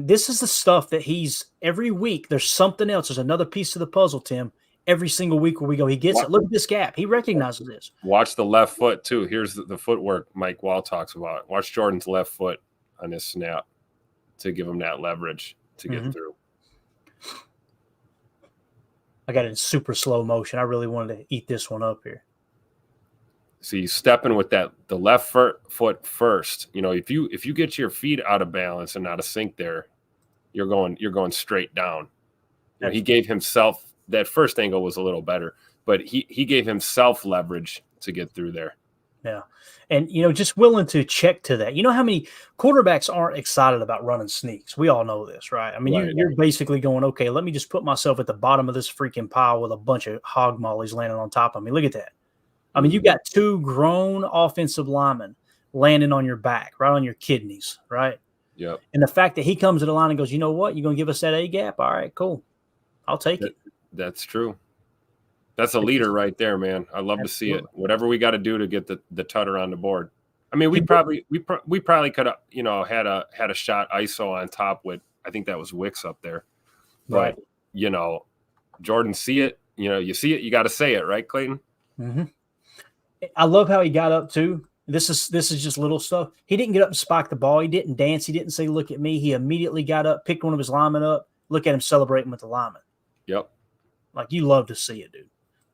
This is the stuff that he's every week. There's something else. There's another piece of the puzzle, Tim. Every single week where we go, he gets it. Look at this gap. He recognizes this. Watch the left foot, too. Here's the footwork Mike Wall talks about. Watch Jordan's left foot on his snap to give him that leverage to get through. I got it in super slow motion. I really wanted to eat this one up here. So you stepping with the left foot first. You know, if you get your feet out of balance and out of sync there, you're going straight down. You know, he gave himself that first angle was a little better, but he gave himself leverage to get through there. Yeah. And, just willing to check to that. You know how many quarterbacks aren't excited about running sneaks? We all know this, right? I mean, right. You're basically going, okay, let me just put myself at the bottom of this freaking pile with a bunch of hog mollies landing on top of me. Look at that. I mean, you got 2 grown offensive linemen landing on your back, right on your kidneys, right? Yep. And the fact that he comes to the line and goes, you know what? You're going to give us that A gap? All right, cool. I'll take it. That's true. That's a leader right there, man. I love to see it. Whatever we got to do to get the tutter on the board. I mean, we probably could have, had a shot ISO on top with, I think that was Wicks up there. But, Jordan, see it, you see it, you got to say it, right, Clayton? Mm-hmm. I love how he got up too. This is just little stuff. He didn't get up and spike the ball. He didn't dance. He didn't say, look at me. He immediately got up, picked one of his linemen up. Look at him celebrating with the lineman. Yep. Like, you love to see it, dude.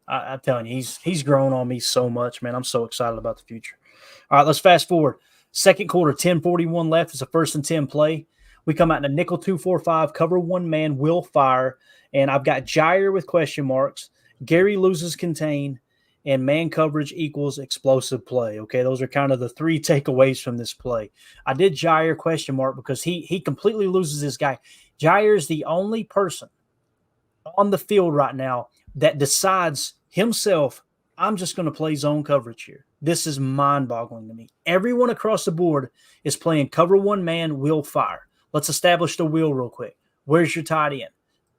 I'm telling you, he's grown on me so much, man. I'm so excited about the future. All right, let's fast forward. Second quarter, 10:41 left. It's a 1st and 10 play. We come out in a nickel 2-4-5, cover 1 man, will fire. And I've got Jaire with question marks. Gary loses contain. And man coverage equals explosive play. Okay, those are kind of the 3 takeaways from this play. I did Jaire question mark because he completely loses his guy. Jaire is the only person on the field right now that decides himself, I'm just going to play zone coverage here. This is mind-boggling to me. Everyone across the board is playing cover 1 man, will fire. Let's establish the wheel real quick. Where's your tight end?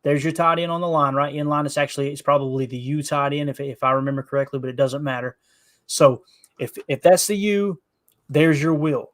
There's your tight end on the line, right? In line, it's probably the U tight end, if I remember correctly, but it doesn't matter. So if that's the U, there's your will.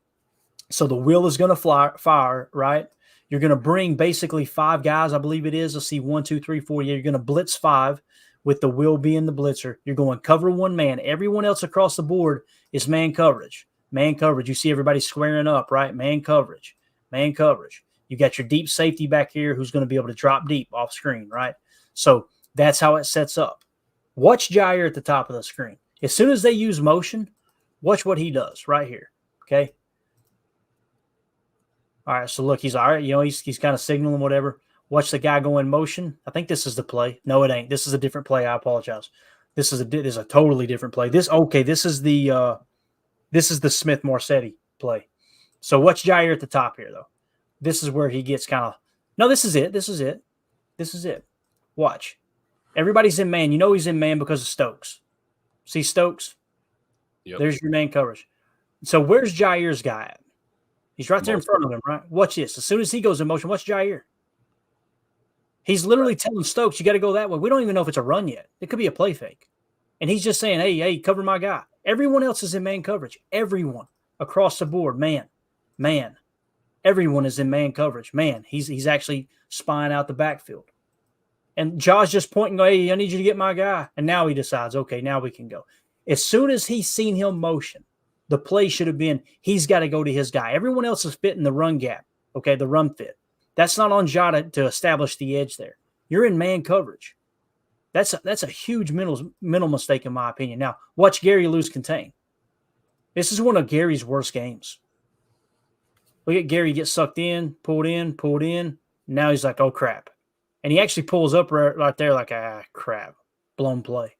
So the will is going to fire, right? You're going to bring basically 5 guys, I believe it is. Let's see, 1, 2, 3, 4. Yeah, you're going to blitz 5 with the will being the blitzer. You're going cover 1 man. Everyone else across the board is man coverage. Man coverage. You see everybody squaring up, right? Man coverage. Man coverage. You got your deep safety back here who's going to be able to drop deep off screen, right? So that's how it sets up. Watch Jaire at the top of the screen. As soon as they use motion, watch what he does right here, okay? All right, so look, he's all right. He's kind of signaling whatever. Watch the guy go in motion. I think this is the play. No, it ain't. This is a different play. I apologize. This is a totally different play. This is the Smith Marsetti play. So watch Jaire at the top here, though. This is where he gets kind of – no, this is it. This is it. Watch. Everybody's in man. He's in man because of Stokes. See Stokes? Yep. There's your man coverage. So where's Jaire's guy at? He's right there in front of him, right? Watch this. As soon as he goes in motion, watch Jaire. He's literally telling Stokes, you got to go that way. We don't even know if it's a run yet. It could be a play fake. And he's just saying, hey, cover my guy. Everyone else is in man coverage. Everyone across the board, man. Everyone is in man coverage. Man, he's actually spying out the backfield. And Josh just pointing, hey, I need you to get my guy. And now he decides, okay, now we can go. As soon as he's seen him motion, the play should have been he's got to go to his guy. Everyone else is fitting the run gap, okay, the run fit. That's not on Ja to establish the edge there. You're in man coverage. That's a huge mental mistake in my opinion. Now, watch Gary lose contain. This is one of Gary's worst games. Look at Gary get sucked in, pulled in. Now he's like, oh, crap. And he actually pulls up right there like, crap, blown play.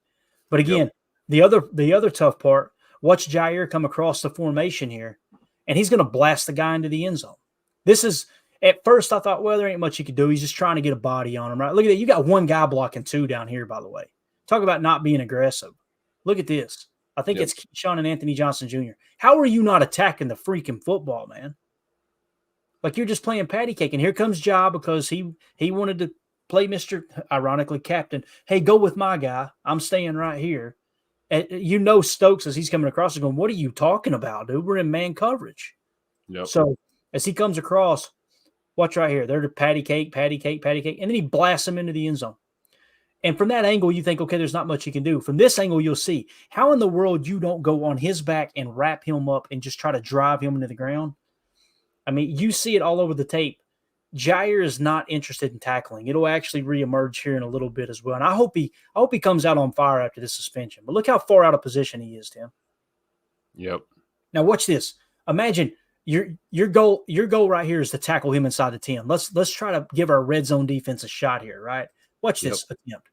But again, the other tough part, watch Jaire come across the formation here, and he's going to blast the guy into the end zone. This is – at first I thought, well, there ain't much he could do. He's just trying to get a body on him, right? Look at that. You got one guy blocking two down here, by the way. Talk about not being aggressive. Look at this. I think it's Keyshawn and Anthony Johnson Jr. How are you not attacking the freaking football, man? Like you're just playing patty cake. And here comes Ja because he wanted to play Mr. ironically captain. Hey, go with my guy. I'm staying right here. And you know Stokes, as he's coming across, is going, what are you talking about, dude? We're in man coverage. Yep. So as he comes across, watch right here. They're the patty cake. And then he blasts him into the end zone. And from that angle, you think, okay, there's not much he can do. From this angle, you'll see how in the world you don't go on his back and wrap him up and just try to drive him into the ground. I mean, you see it all over the tape. Jaire is not interested in tackling. It'll actually reemerge here in a little bit as well. And I hope he comes out on fire after this suspension. But look how far out of position he is, Tim. Yep. Now watch this. Imagine your goal right here is to tackle him inside the 10. Let's try to give our red zone defense a shot here, right? Watch this attempt.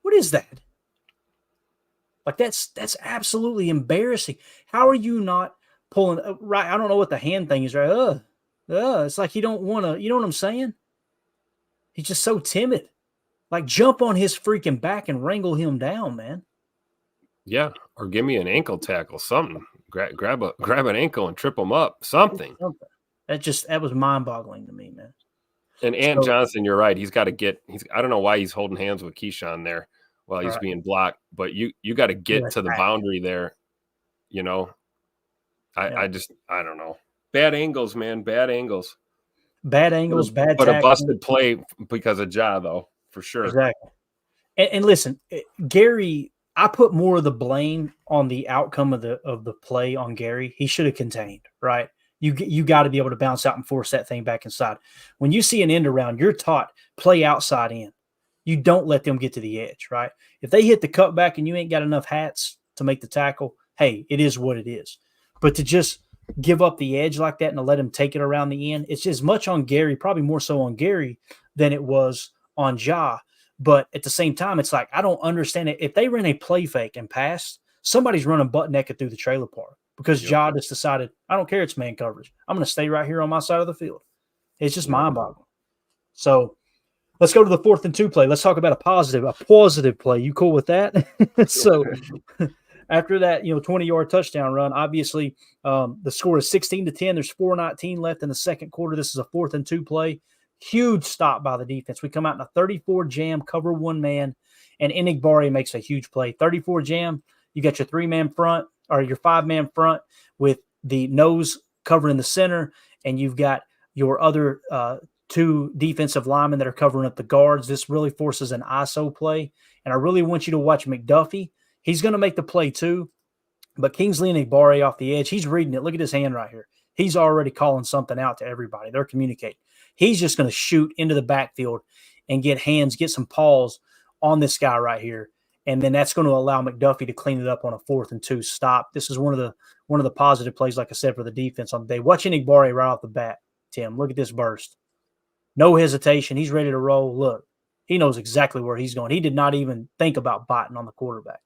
What is that? Like that's absolutely embarrassing. How are you not pulling right? I don't know what the hand thing is, right? It's like you don't want to, you know what I'm saying? He's just so timid. Like jump on his freaking back and wrangle him down, man. Yeah, or give me an ankle tackle, something. Grab an ankle and trip him up, something. That was mind-boggling to me, man. And Johnson, you're right. He's got to get. I don't know why he's holding hands with Keyshawn there while he's being blocked, but you got to get to the boundary there. You know, I don't know. Bad angles, man. Bad angles. Bad angles. Bad. But a busted play because of Ja, though, for sure. Exactly. And listen, Gary, I put more of the blame on the outcome of the play on Gary. He should have contained, right? You got to be able to bounce out and force that thing back inside. When you see an end around, you're taught play outside in. You don't let them get to the edge, right? If they hit the cutback and you ain't got enough hats to make the tackle, hey, it is what it is. But to just give up the edge like that and to let him take it around the end, it's as much on Gary, probably more so on Gary than it was on Ja. But at the same time, it's like I don't understand it. If they ran a play fake and passed, somebody's running butt naked through the trailer park. Because Ja just decided, I don't care, it's man coverage. I'm going to stay right here on my side of the field. It's just mind-boggling. So let's go to the 4th and 2 play. Let's talk about a positive play. You cool with that? So after that, 20-yard touchdown run, obviously the score is 16-10. There's 4:19 left in the second quarter. This is a 4th and 2 play. Huge stop by the defense. We come out in a 34 jam, cover one man, and Enigbari makes a huge play. 34 jam, you got your 3-man front, or your 5-man front with the nose covering the center, and you've got your other 2 defensive linemen that are covering up the guards. This really forces an ISO play, and I really want you to watch McDuffie. He's going to make the play too, but Kingsley Enigbari off the edge, he's reading it. Look at his hand right here. He's already calling something out to everybody. They're communicating. He's just going to shoot into the backfield and get some paws on this guy right here. And then that's going to allow McDuffie to clean it up on a 4th and 2 stop. This is one of the positive plays, like I said, for the defense on the day. Watch Enigbari right off the bat, Tim. Look at this burst. No hesitation. He's ready to roll. Look, he knows exactly where he's going. He did not even think about biting on the quarterback.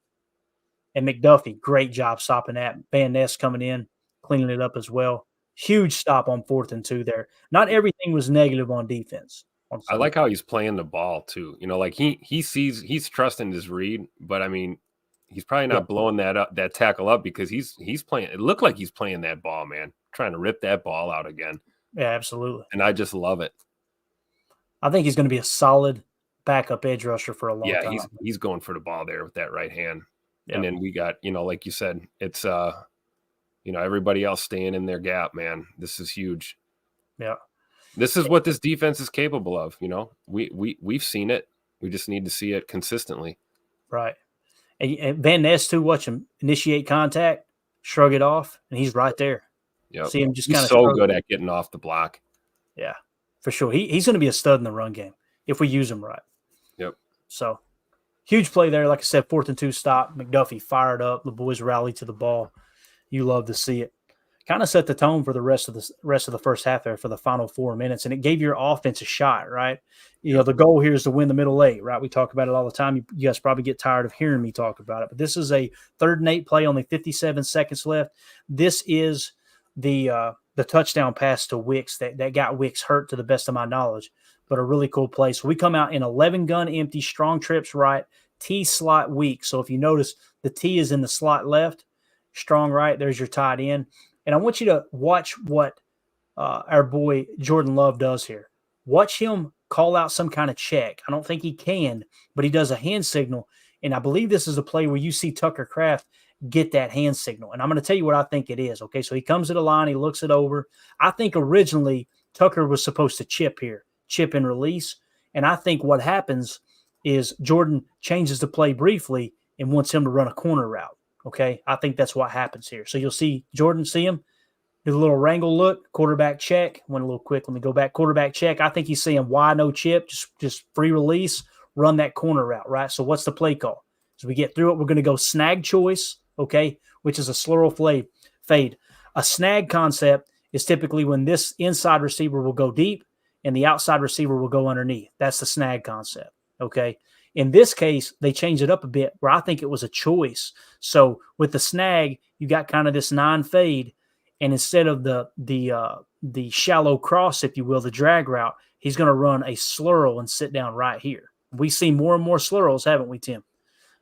And McDuffie, great job stopping that. Van Ness coming in, cleaning it up as well. Huge stop on 4th and 2 there. Not everything was negative on defense. I like how he's playing the ball too. Like he's trusting his read, but I mean, he's probably not blowing that tackle up because he's playing. It looked like he's playing that ball, man, trying to rip that ball out again. Yeah, absolutely. And I just love it. I think he's going to be a solid backup edge rusher for a long time. Yeah, he's going for the ball there with that right hand. Yep. And then we got, like you said, it's everybody else staying in their gap, man. This is huge. Yeah. This is what this defense is capable of. We've seen it. We just need to see it consistently. Right. And Van Ness, too, watch him initiate contact, shrug it off, and he's right there. Yeah. See him just kind of so good at getting off the block. Yeah, for sure. He's going to be a stud in the run game if we use him right. Yep. So huge play there. Like I said, 4th and 2 stop. McDuffie fired up. The boys rallied to the ball. You love to see it. Kind of set the tone for the rest of the first half there for the final 4 minutes, and it gave your offense a shot, right? You know, the goal here is to win the middle 8, right? We talk about it all the time. You guys probably get tired of hearing me talk about it, but this is a 3rd and 8 play, only 57 seconds left. This is the touchdown pass to Wicks that got Wicks hurt, to the best of my knowledge, but a really cool play. So we come out in 11 gun empty, strong trips right, T slot weak. So if you notice, the T is in the slot left, strong right. There's your tight end. And I want you to watch what our boy Jordan Love does here. Watch him call out some kind of check. I don't think he can, but he does a hand signal. And I believe this is a play where you see Tucker Kraft get that hand signal. And I'm going to tell you what I think it is. Okay, so he comes to the line. He looks it over. I think originally Tucker was supposed to chip here, chip and release. And I think what happens is Jordan changes the play briefly and wants him to run a corner route. Okay, I think that's what happens here. So you'll see Jordan, see him, do a little wrangle look, quarterback check. Went a little quick. Let me go back. Quarterback check. I think he's saying why no chip, just free release, run that corner route, right? So what's the play call? As we get through it, we're going to go snag choice, okay, which is a slurl fade. A snag concept is typically when this inside receiver will go deep and the outside receiver will go underneath. That's the snag concept, okay? In this case, they changed it up a bit where I think it was a choice. So with the snag, you got kind of this 9 fade, and instead of the shallow cross, if you will, the drag route, he's going to run a slurl and sit down right here. We've seen more and more slurls, haven't we, Tim?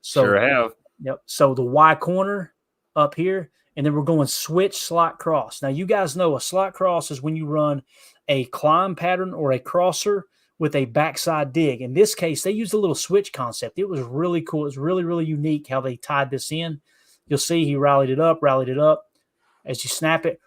So, sure have. Yep. So the Y corner up here, and then we're going switch slot cross. Now, you guys know a slot cross is when you run a climb pattern or a crosser with a backside dig. In this case, they used a little switch concept. It was really cool. It was really, really unique how they tied this in. You'll see he rallied it up. As you snap it.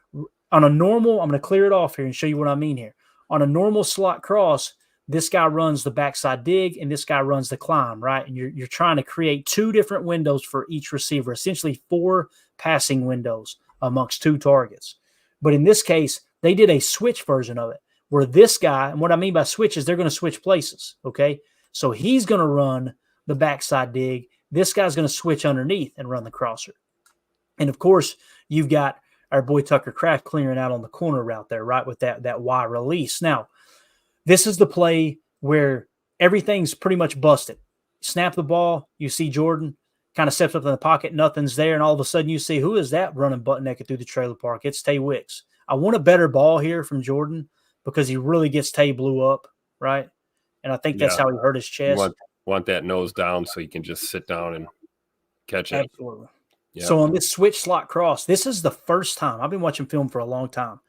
On a normal, I'm going to clear it off here and show you what I mean here. On a normal slot cross, this guy runs the backside dig and this guy runs the climb, right? And you're trying to create 2 different windows for each receiver, essentially 4 passing windows amongst 2 targets. But in this case, they did a switch version of it, where this guy, and what I mean by switch is they're going to switch places, okay? So he's going to run the backside dig. This guy's going to switch underneath and run the crosser. And, of course, you've got our boy Tucker Kraft clearing out on the corner route there, right, with that Y release. Now, this is the play where everything's pretty much busted. Snap the ball, you see Jordan kind of steps up in the pocket, nothing's there, and all of a sudden you see, who is that running butt naked through the trailer park? It's Tay Wicks. I want a better ball here from Jordan because he really gets Tay blew up, right? And I think that's how he hurt his chest. You want that nose down so you can just sit down and catch it. Absolutely. Yep. So on this switch slot cross, this is the first time. I've been watching film for a long time.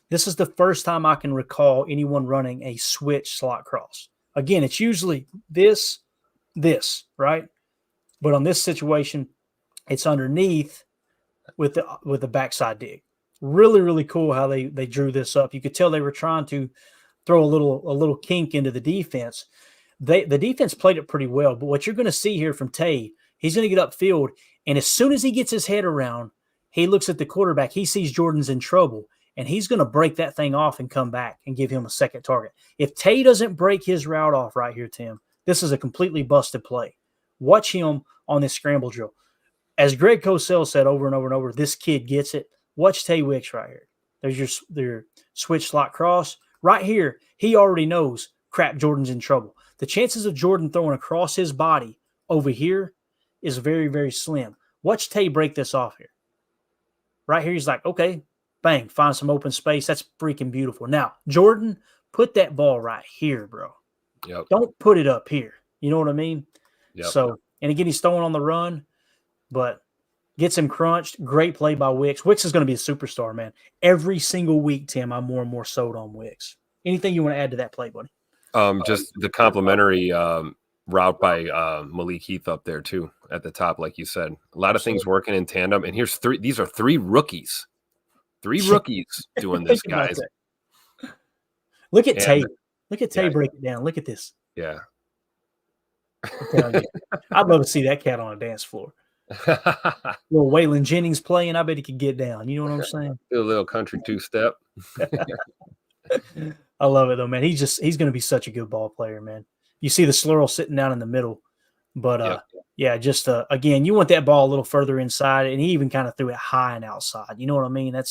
This is the first time I can recall anyone running a switch slot cross. Again, it's usually this, right? But on this situation, it's underneath with the backside dig. Really, really cool how they drew this up. You could tell they were trying to throw a little kink into the defense. The defense played it pretty well, but what you're going to see here from Tay, he's going to get upfield, and as soon as he gets his head around, he looks at the quarterback. He sees Jordan's in trouble, and he's going to break that thing off and come back and give him a second target. If Tay doesn't break his route off right here, Tim, this is a completely busted play. Watch him on this scramble drill. As Greg Cosell said over and over and over, this kid gets it. Watch Tay Wicks right here. There's your switch slot cross. Right here, he already knows, crap, Jordan's in trouble. The chances of Jordan throwing across his body over here is very, very slim. Watch Tay break this off here. Right here, he's like, okay, bang, find some open space. That's freaking beautiful. Now, Jordan, put that ball right here, bro. Yep. Don't put it up here. You know what I mean? Yep. So, and again, he's throwing on the run, but gets him crunched. Great play by Wicks. Wicks is going to be a superstar, man. Every single week, Tim, I'm more and more sold on Wicks. Anything you want to add to that play, buddy? Just the complimentary route by Malik Heath up there too at the top, like you said. A lot of things working in tandem. And here's these are 3 rookies. 3 rookies doing this, guys. Look at Tay. Look at Tay break it down. Look at this. Yeah. I'd love to see that cat on a dance floor. Little Waylon Jennings playing, I bet he could get down. You know what I'm saying? Do a little country 2-step. I love it though, man. He's going to be such a good ball player, man. You see the slurl sitting down in the middle. But yeah, just again, you want that ball a little further inside, and he even kind of threw it high and outside. You know what I mean?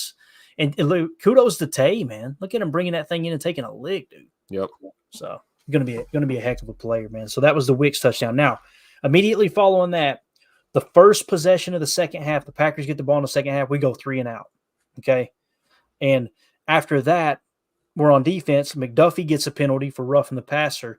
And look, kudos to Tay, man. Look at him bringing that thing in and taking a lick, dude. Yep. So going to be a heck of a player, man. So that was the Wicks touchdown. Now, immediately following that, the first possession of the second half, the Packers get the ball in the second half. We go 3 and out. Okay, and after that, we're on defense. McDuffie gets a penalty for roughing the passer.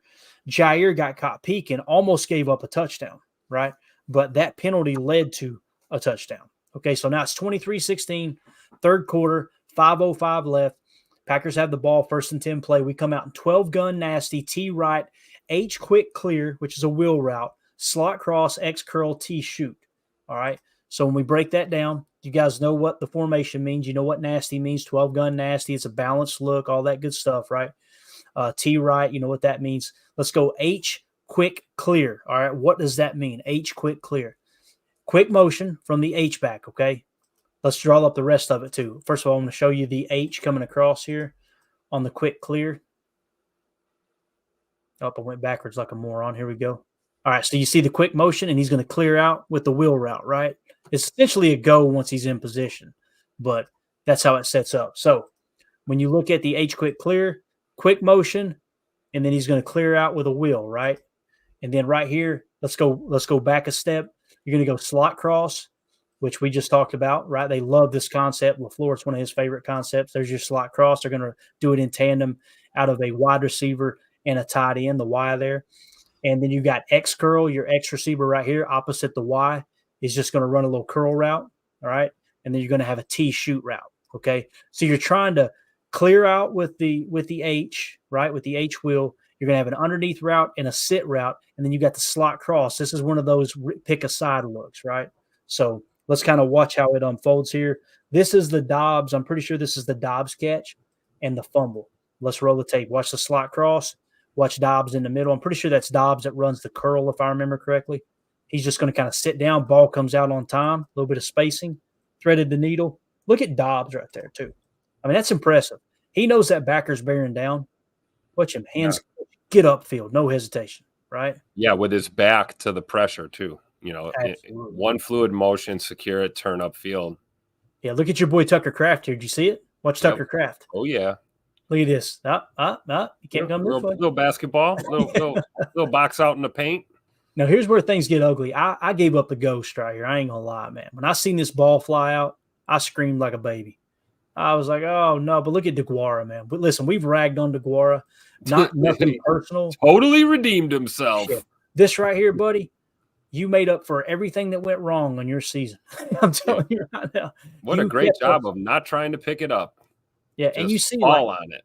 Jaire got caught peeking, almost gave up a touchdown, right? But that penalty led to a touchdown. Okay, so now it's 23-16, third quarter, 5:05 left. Packers have the ball, 1st and 10 play. We come out in 12-gun nasty, T right, H quick clear, which is a wheel route, slot cross, X curl, T shoot. All right, so when we break that down, you guys know what the formation means. You know what nasty means, 12-gun nasty. It's a balanced look, all that good stuff, right? T right, you know what that means. Let's go H quick clear. All right, what does that mean? H quick clear. Quick motion from the H back, okay? Let's draw up the rest of it too. First of all, I'm going to show you the H coming across here on the quick clear. Oh, I went backwards like a moron. Here we go. All right, so you see the quick motion, and he's going to clear out with the wheel route, right? It's essentially a go once he's in position, but that's how it sets up. So when you look at the H quick clear, quick motion, and then he's going to clear out with a wheel, right? And then right here, let's go back a step. You're going to go slot cross, which we just talked about, right? They love this concept. LaFleur, it's one of his favorite concepts. There's your slot cross. They're going to do it in tandem out of a wide receiver and a tight end, the Y there. And then you got X curl, your X receiver right here, opposite the Y, is just going to run a little curl route, all right? And then you're going to have a T shoot route, okay? So you're trying to clear out with the H, right, with the H wheel. You're going to have an underneath route and a sit route, and then you got the slot cross. This is one of those pick a side looks, right? So let's kind of watch how it unfolds here. This is the Dobbs. I'm pretty sure this is the Dobbs catch and the fumble. Let's roll the tape. Watch the slot cross. Watch Dobbs in the middle. I'm pretty sure that's Dobbs that runs the curl, if I remember correctly. He's just going to kind of sit down. Ball comes out on time. A little bit of spacing. Threaded the needle. Look at Dobbs right there, too. I mean, that's impressive. He knows that backer's bearing down. Watch him. Hands get upfield. No hesitation, right? Yeah, with his back to the pressure, too. You know, one fluid motion, secure it, turn upfield. Yeah, look at your boy Tucker Kraft here. Did you see it? Watch Tucker Kraft. Oh, yeah. Look at this. You can't come this way. Little basketball, little box out in the paint. Now, here's where things get ugly. I gave up the ghost right here. I ain't going to lie, man. When I seen this ball fly out, I screamed like a baby. I was like, oh, no. But look at DeGuara, man. But listen, we've ragged on DeGuara. Nothing personal. Totally redeemed himself. Shit. This right here, buddy, you made up for everything that went wrong on your season. I'm telling you right now. What a great job of not trying to pick it up. Yeah, just and you see fall on it.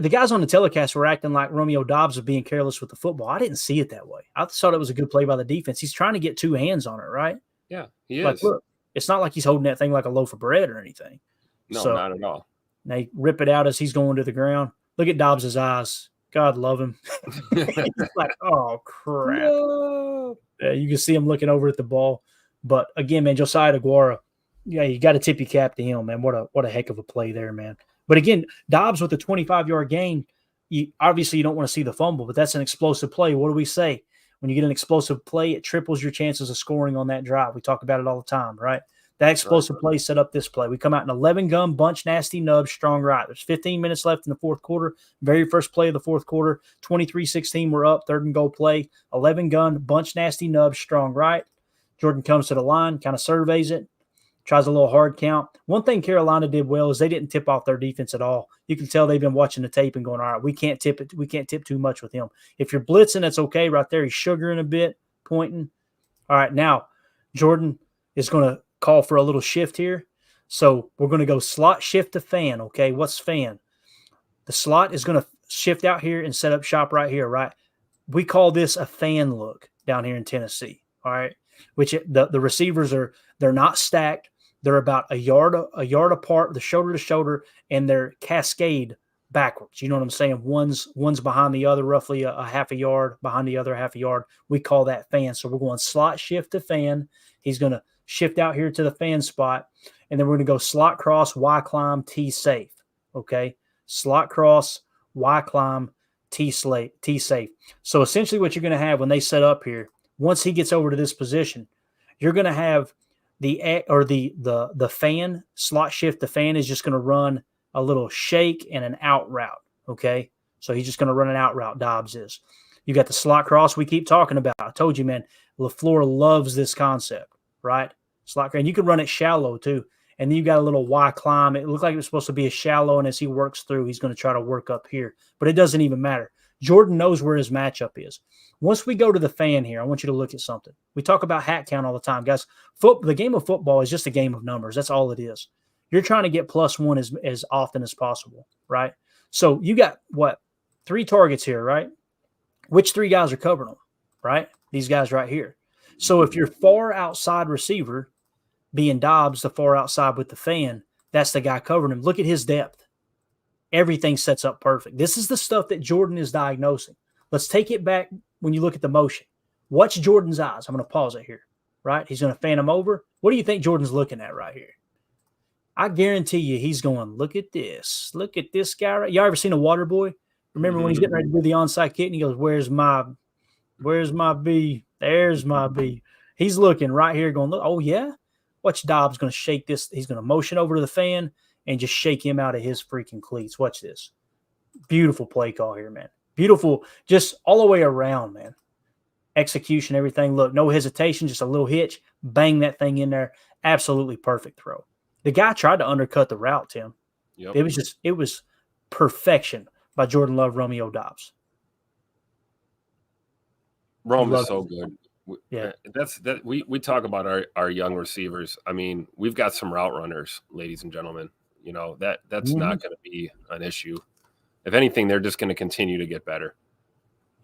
The guys on the telecast were acting like Romeo Dobbs was being careless with the football. I didn't see it that way. I thought it was a good play by the defense. He's trying to get two hands on it, right? Yeah, he is. Like, look, it's not like he's holding that thing like a loaf of bread or anything. No, not at all. They rip it out as he's going to the ground. Look at Dobbs' eyes. God love him. He's like, oh, crap. No. You can see him looking over at the ball. But, again, man, Josiah DeGuara, yeah, you got to tip your cap to him, man. What a heck of a play there, man. But, again, Dobbs with a 25-yard gain, obviously you don't want to see the fumble, but that's an explosive play. What do we say? When you get an explosive play, it triples your chances of scoring on that drive. We talk about it all the time, right? That explosive play set up this play. We come out in 11-gun, bunch, nasty nub, strong right. There's 15 minutes left in the fourth quarter. Very first play of the fourth quarter, 23-16, we're up, third and goal play. 11-gun, bunch, nasty nub, strong right. Jordan comes to the line, kind of surveys it, tries a little hard count. One thing Carolina did well is they didn't tip off their defense at all. You can tell they've been watching the tape and going, all right, we can't tip it. We can't tip too much with him. If you're blitzing, that's okay right there. He's sugaring a bit, pointing. All right, now Jordan is going to call for a little shift here. So we're going to go slot shift to fan, okay? What's fan? The slot is going to shift out here and set up shop right here, right? We call this a fan look down here in Tennessee, all right? Which the receivers they're not stacked. They're about a yard apart, the shoulder to shoulder, and they're cascade backwards. You know what I'm saying? One's behind the other, roughly a half a yard behind the other half a yard. We call that fan. So we're going slot shift to fan. He's going to shift out here to the fan spot, and then we're going to go slot cross, Y climb, T safe. Okay, slot cross, Y climb, T-safe. So essentially what you're going to have when they set up here, once he gets over to this position, you're going to have the fan slot shift. The fan is just going to run a little shake and an out route. Okay. So he's just going to run an out route. Dobbs is. You got the slot cross we keep talking about. I told you, man, LaFleur loves this concept, right? Slot cross. And you can run it shallow too. And then you got a little Y climb. It looked like it was supposed to be a shallow. And as he works through, he's going to try to work up here, but it doesn't even matter. Jordan knows where his matchup is. Once we go to the fan here, I want you to look at something. We talk about hat count all the time, guys. The game of football is just a game of numbers. That's all it is. You're trying to get +1 as often as possible, right? So you got, 3 targets here, right? Which 3 guys are covering them, right? These guys right here. So if you're far outside receiver, being Dobbs, the far outside with the fan, that's the guy covering him. Look at his depth. Everything sets up perfect. This is the stuff that Jordan is diagnosing. Let's take it back when you look at the motion. Watch Jordan's eyes. I'm going to pause it here, right? He's going to fan him over. What do you think Jordan's looking at right here? I guarantee you he's going, look at this. Look at this guy. Right? Y'all ever seen a water boy? Remember when he's getting ready to do the onside kick and he goes, where's my B? There's my B. He's looking right here going, look, oh, yeah? Watch Dobbs going to shake this. He's going to motion over to the fan and just shake him out of his freaking cleats. Watch this. Beautiful play call here, man. Beautiful, just all the way around, man. Execution, everything. Look, no hesitation, just a little hitch. Bang that thing in there. Absolutely perfect throw. The guy tried to undercut the route, Tim. Yep. It was perfection by Jordan Love, Romeo Dobbs. Rome is so good. Yeah, we talk about our young receivers. I mean, we've got some route runners, ladies and gentlemen. You know, that's not going to be an issue. If anything, they're just going to continue to get better.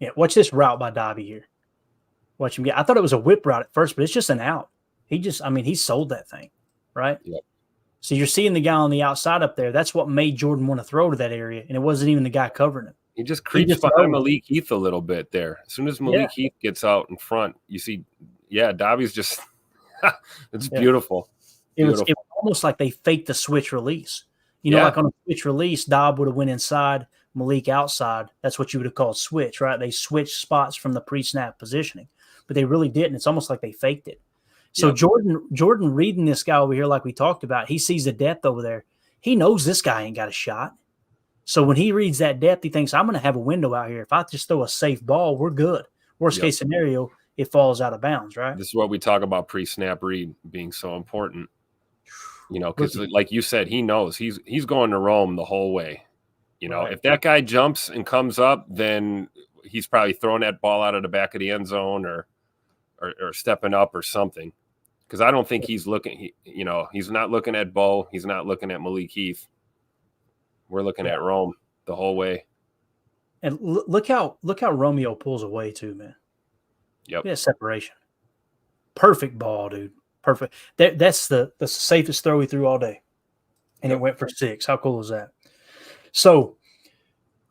Yeah, watch this route by Dobby here. Watch him get. I thought it was a whip route at first, but it's just an out. He sold that thing, right? Yep. So you're seeing the guy on the outside up there. That's what made Jordan want to throw to that area, and it wasn't even the guy covering him. He just creeps behind Malik Heath a little bit there. As soon as Malik Heath gets out in front, you see, Dobby's just it's beautiful. It was almost like they faked the switch release. You know, like on a switch release, Dobb would have went inside, Malik outside. That's what you would have called switch, right? They switched spots from the pre-snap positioning, but they really didn't. It's almost like they faked it. So Jordan reading this guy over here, like we talked about, he sees the depth over there. He knows this guy ain't got a shot. So when he reads that depth, he thinks, I'm going to have a window out here. If I just throw a safe ball, we're good. Worst case scenario, it falls out of bounds, right? This is what we talk about pre-snap read being so important. You know, because like you said, he knows he's going to roam the whole way. You know, if that guy jumps and comes up, then he's probably throwing that ball out of the back of the end zone or stepping up or something. Because I don't think he's looking. He's not looking at Bo. He's not looking at Malik Heath. We're looking at Rome the whole way. And look how Romeo pulls away too, man. Yep. Yeah, separation. Perfect ball, dude. Perfect. That's the safest throw he threw all day. And it went for 6. How cool is that? So,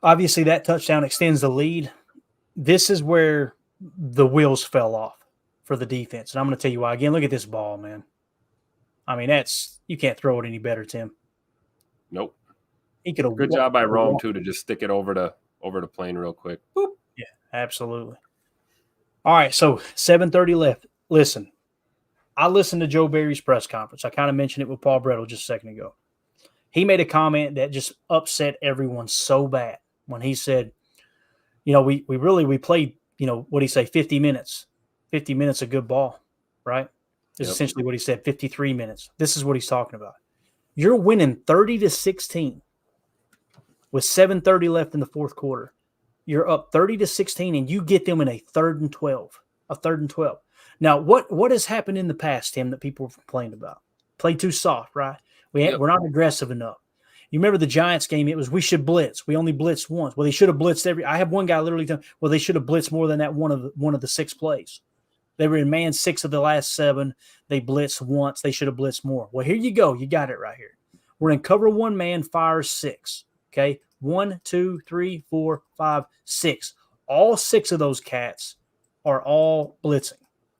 obviously, that touchdown extends the lead. This is where the wheels fell off for the defense. And I'm going to tell you why. Again, look at this ball, man. I mean, you can't throw it any better, Tim. Nope. He could have. Good job by Rome, too, to just stick it over the plane real quick. Boop. Yeah, absolutely. All right, so 7:30 left. Listen, I listened to Joe Barry's press conference. I kind of mentioned it with Paul Bretl just a second ago. He made a comment that just upset everyone so bad when he said, we played, what did he say, 50 minutes. 50 minutes of good ball, right? Is essentially what he said, 53 minutes. This is what he's talking about. You're winning 30-16 with 7:30 left in the fourth quarter. You're up 30-16, and you get them in a 3rd and 12. A 3rd and 12. Now, what has happened in the past, Tim, that people have complained about? Play too soft, right? We're not aggressive enough. You remember the Giants game? It was we should blitz. We only blitzed once. Well, they should have blitzed I have one guy literally tell me, well, they should have blitzed more than that one of the 6 plays. They were in man 6 of the last 7. They blitzed once. They should have blitzed more. Well, here you go. You got it right here. We're in cover 1 man, fire 6. Okay, 1, 2, 3, 4, 5, 6. All 6 of those cats are all blitzing.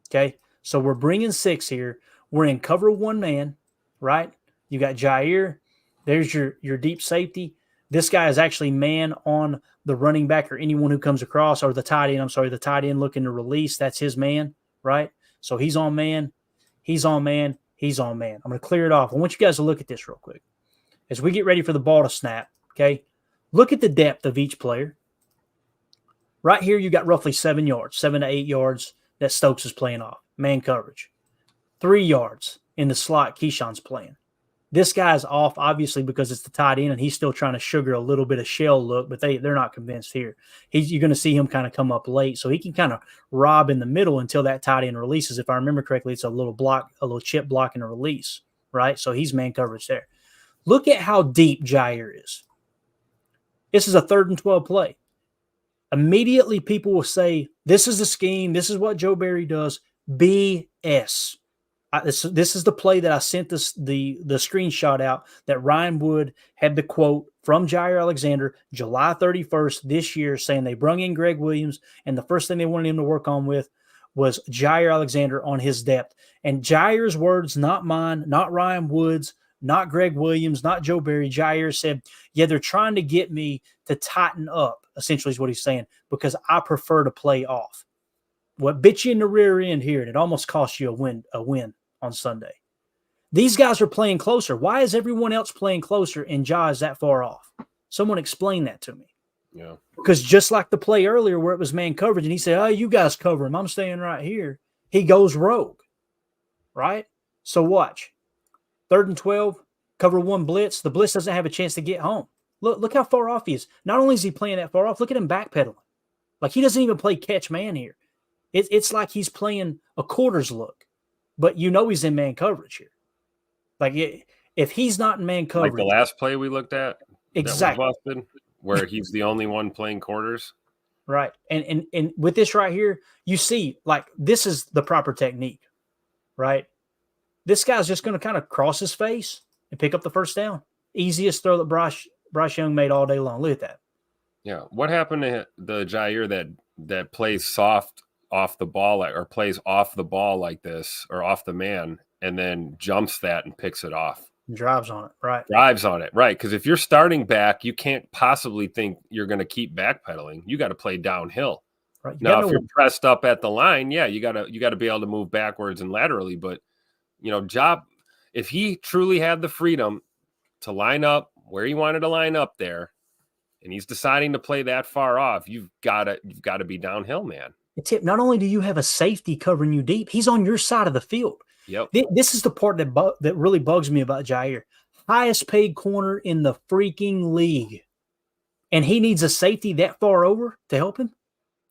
Okay, so we're bringing 6 here. We're in cover 1 man, right? You got Jaire. There's your deep safety. This guy is actually man on the running back or anyone who comes across, or the tight end. I'm sorry, the tight end looking to release. That's his man, right? So he's on man. He's on man. He's on man. I'm going to clear it off. I want you guys to look at this real quick. As we get ready for the ball to snap, okay, look at the depth of each player. Right here, you got roughly 7 yards, 7 to 8 yards that Stokes is playing off. Man coverage. 3 yards in the slot Keyshawn's playing. This guy's off, obviously, because it's the tight end, and he's still trying to sugar a little bit of shell look, but they're not convinced here. You're going to see him kind of come up late, so he can kind of rob in the middle until that tight end releases. If I remember correctly, it's a little chip block and a release, right? So he's man coverage there. Look at how deep Jaire is. This is a 3rd and 12 play. Immediately, people will say, this is the scheme. This is what Joe Barry does. BS. This is the play that I sent the screenshot out that Ryan Wood had the quote from Jaire Alexander July 31st this year saying they brung in Greg Williams, and the first thing they wanted him to work on with was Jaire Alexander on his depth. And Jaire's words, not mine, not Ryan Wood's, not Greg Williams, not Joe Barry. Jaire said, yeah, they're trying to get me to tighten up, essentially is what he's saying, because I prefer to play off. What bit you in the rear end here, and it almost cost you a win on Sunday. These guys are playing closer. Why is everyone else playing closer and Ja is that far off? Someone explain that to me. Yeah. Because just like the play earlier where it was man coverage, and he said, oh, you guys cover him. I'm staying right here. He goes rogue, right? So watch. 3rd and 12, cover 1 blitz. The blitz doesn't have a chance to get home. Look how far off he is. Not only is he playing that far off, look at him backpedaling. Like he doesn't even play catch man here. It's like he's playing a quarters look, but you know he's in man coverage here. Like if he's not in man coverage. Like the last play we looked at? Exactly. That was busted, where he's the only one playing quarters. Right. And with this right here, you see, like, this is the proper technique, right? This guy's just going to kind of cross his face and pick up the first down. Easiest throw that Bryce Young made all day long. Look at that. Yeah. What happened to the Jaire that plays soft off the ball or plays off the ball like this or off the man and then jumps that and picks it off? Drives on it, right? Drives on it, right? Because if you're starting back, you can't possibly think you're going to keep backpedaling. You got to play downhill. Right. Now, if you're pressed up at the line, yeah, you got to be able to move backwards and laterally. But if he truly had the freedom to line up where he wanted to line up there, and he's deciding to play that far off, you've got to be downhill, man. Tip. Not only do you have a safety covering you deep, he's on your side of the field. Yep. This is the part that really bugs me about Jaire. Highest paid corner in the freaking league, and he needs a safety that far over to help him.